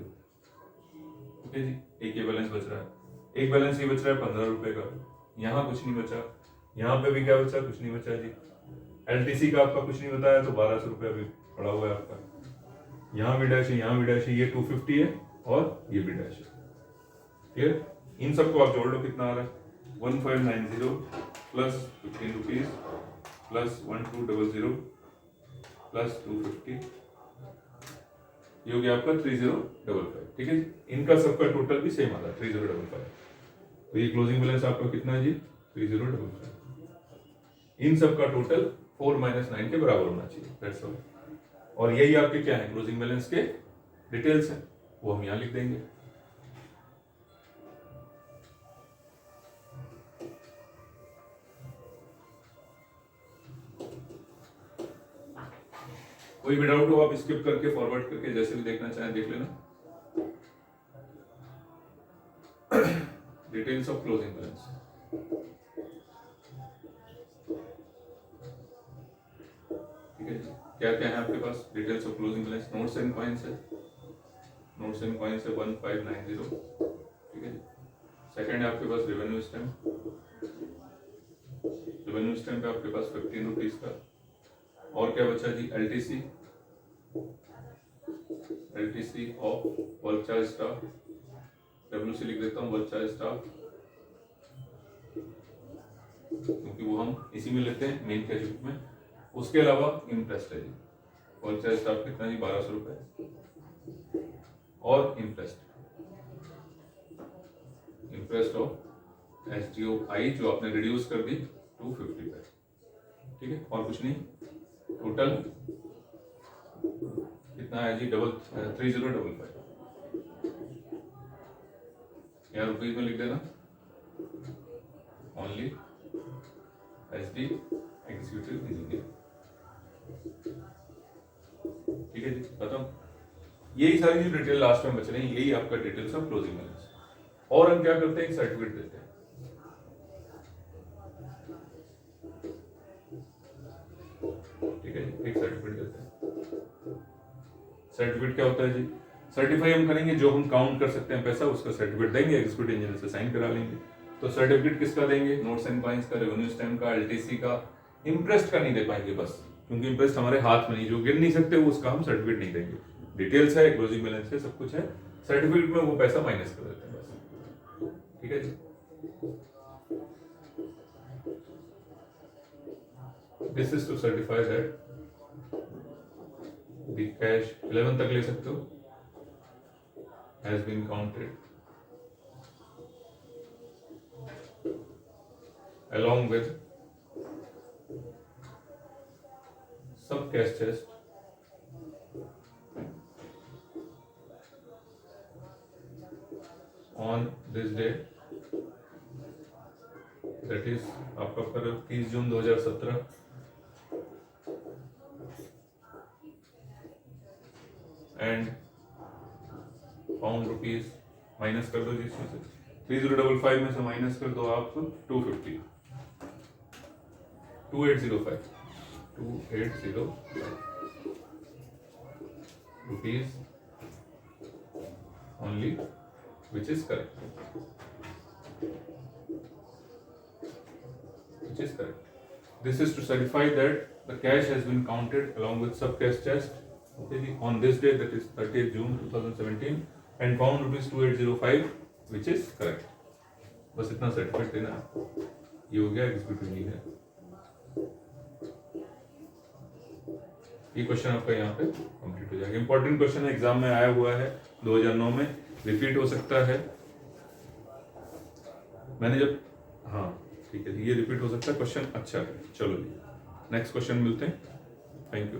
ओके जी, एक ये बैलेंस बच रहा है, एक बैलेंस ये बच रहा है 15 रुपए का, यहाँ कुछ नहीं बचा, यहाँ पे भी क्या बचा, कुछ नहीं बचा जी। एलटीसी का आपका कुछ नहीं बताया तो 1200 रुपये अभी पड़ा हुआ है आपका, यहाँ भी डैश है, यहाँ भी डैश है, ये 250 है और ये भी डैश है। क्लियर? इन सबको आप जोड़ लो, कितना आ रहा है, 1590 प्लस 15 रुपीज प्लस 1200 प्लस 250, ये हो गया आपका 3055। ठीक है, इनका सबका टोटल भी सेम आ रहा है 3055। तो ये क्लोजिंग बैलेंस आपका कितना है जी, 3055। इन सब का टोटल 4 - 9 के बराबर होना चाहिए, दैट्स ऑल। और यही आपके क्या है, क्लोजिंग बैलेंस के डिटेल्स हैं, वो हम यहाँ लिख देंगे। कोई भी डाउट हो आप स्किप करके फॉरवर्ड करके जैसे भी देखना चाहें देख लेना। डिटेल्स ऑफ क्लोजिंग बैलेंस, ठीक है, क्या क्या है आपके पास details of closing balance. Notes and coins है, नोट्स एंड कॉइंस है 1590, ठीक है। सेकंड है आपके पास रेवेन्यू स्टैम्प, रेवेन्यू स्टैम्प है आपके पास 15 रुपीज का। और क्या बचा जी, LTC, LTC of work charge staff, WC लिख देता हूँ वर्क चार्ज स्टाफ, क्योंकि वो हम इसी में लेते हैं मेन कैश बुक में। उसके अलावा इंटरेस्ट है जी, वर्क चार्ज स्टाफ कितना जी, 1200 रुपए, और इंटरेस्ट ऑफ एसडीओआई जो आपने रिड्यूस कर दी 250 पे, ठीक है, और कुछ नहीं। टोटल कितना है जी, 3055, यहाँ रुपीज में लिख देना, ओनली एसडी एग्जीक्यूटिव इंजीनियर, ठीक है जी, खत्म। यही सारी जो डिटेल लास्ट में बच रही है, यही आपका डिटेल्स ऑफ क्लोजिंग बैलेंस। और हम क्या करते हैं, एक सर्टिफिकेट देते हैं, ठीक है, एक सर्टिफिकेट देते हैं। सर्टिफिकेट क्या होता है जी, सर्टिफाई हम करेंगे, जो हम काउंट कर सकते हैं पैसा उसका सर्टिफिकेट देंगे, एग्जीक्यूटिव इंजीनियर से साइन करा लेंगे। तो सर्टिफिकेट किसका देंगे, नोट्स एंड कॉइंस का, रेवेन्यू स्टैम्प का, एलटीसी का। इंटरेस्ट का नहीं दे पाएंगे बस, क्योंकि इंटरेस्ट हमारे हाथ में नहीं, जो गिन नहीं सकते वो उसका हम सर्टिफिकेट नहीं देंगे। डिटेल्स है, क्लोजिंग बैलेंस है, सब कुछ है, सर्टिफिकेट में वो पैसा माइनस कर देते हैं बस, ठीक है जी। This is to certify that the cash 11 तक ले सकते हो, has been counted along with sub cash chest on this date, that is आपका पर 30 जून 2017, एंड पाउंड रुपीज माइनस कर दो जी इसमें से, 3055 में से माइनस कर दो आप 250, 2805 rupees only, which is correct. This is to certify that the cash has been counted along with sub cash chest, okay, on this day, that is 30th June 2017, and found rupees 2805, which is correct. बस इतना certificate देना है, ये हो गया executive engineer. ये question आपका यहाँ पे कंप्लीट हो जाएगा। इंपॉर्टेंट क्वेश्चन एग्जाम में आया हुआ है, 2009 में रिपीट हो सकता है। मैंने जब, हाँ ठीक है, ये रिपीट हो सकता है क्वेश्चन, अच्छा है। चलो जी, नेक्स्ट क्वेश्चन मिलते हैं, थैंक यू।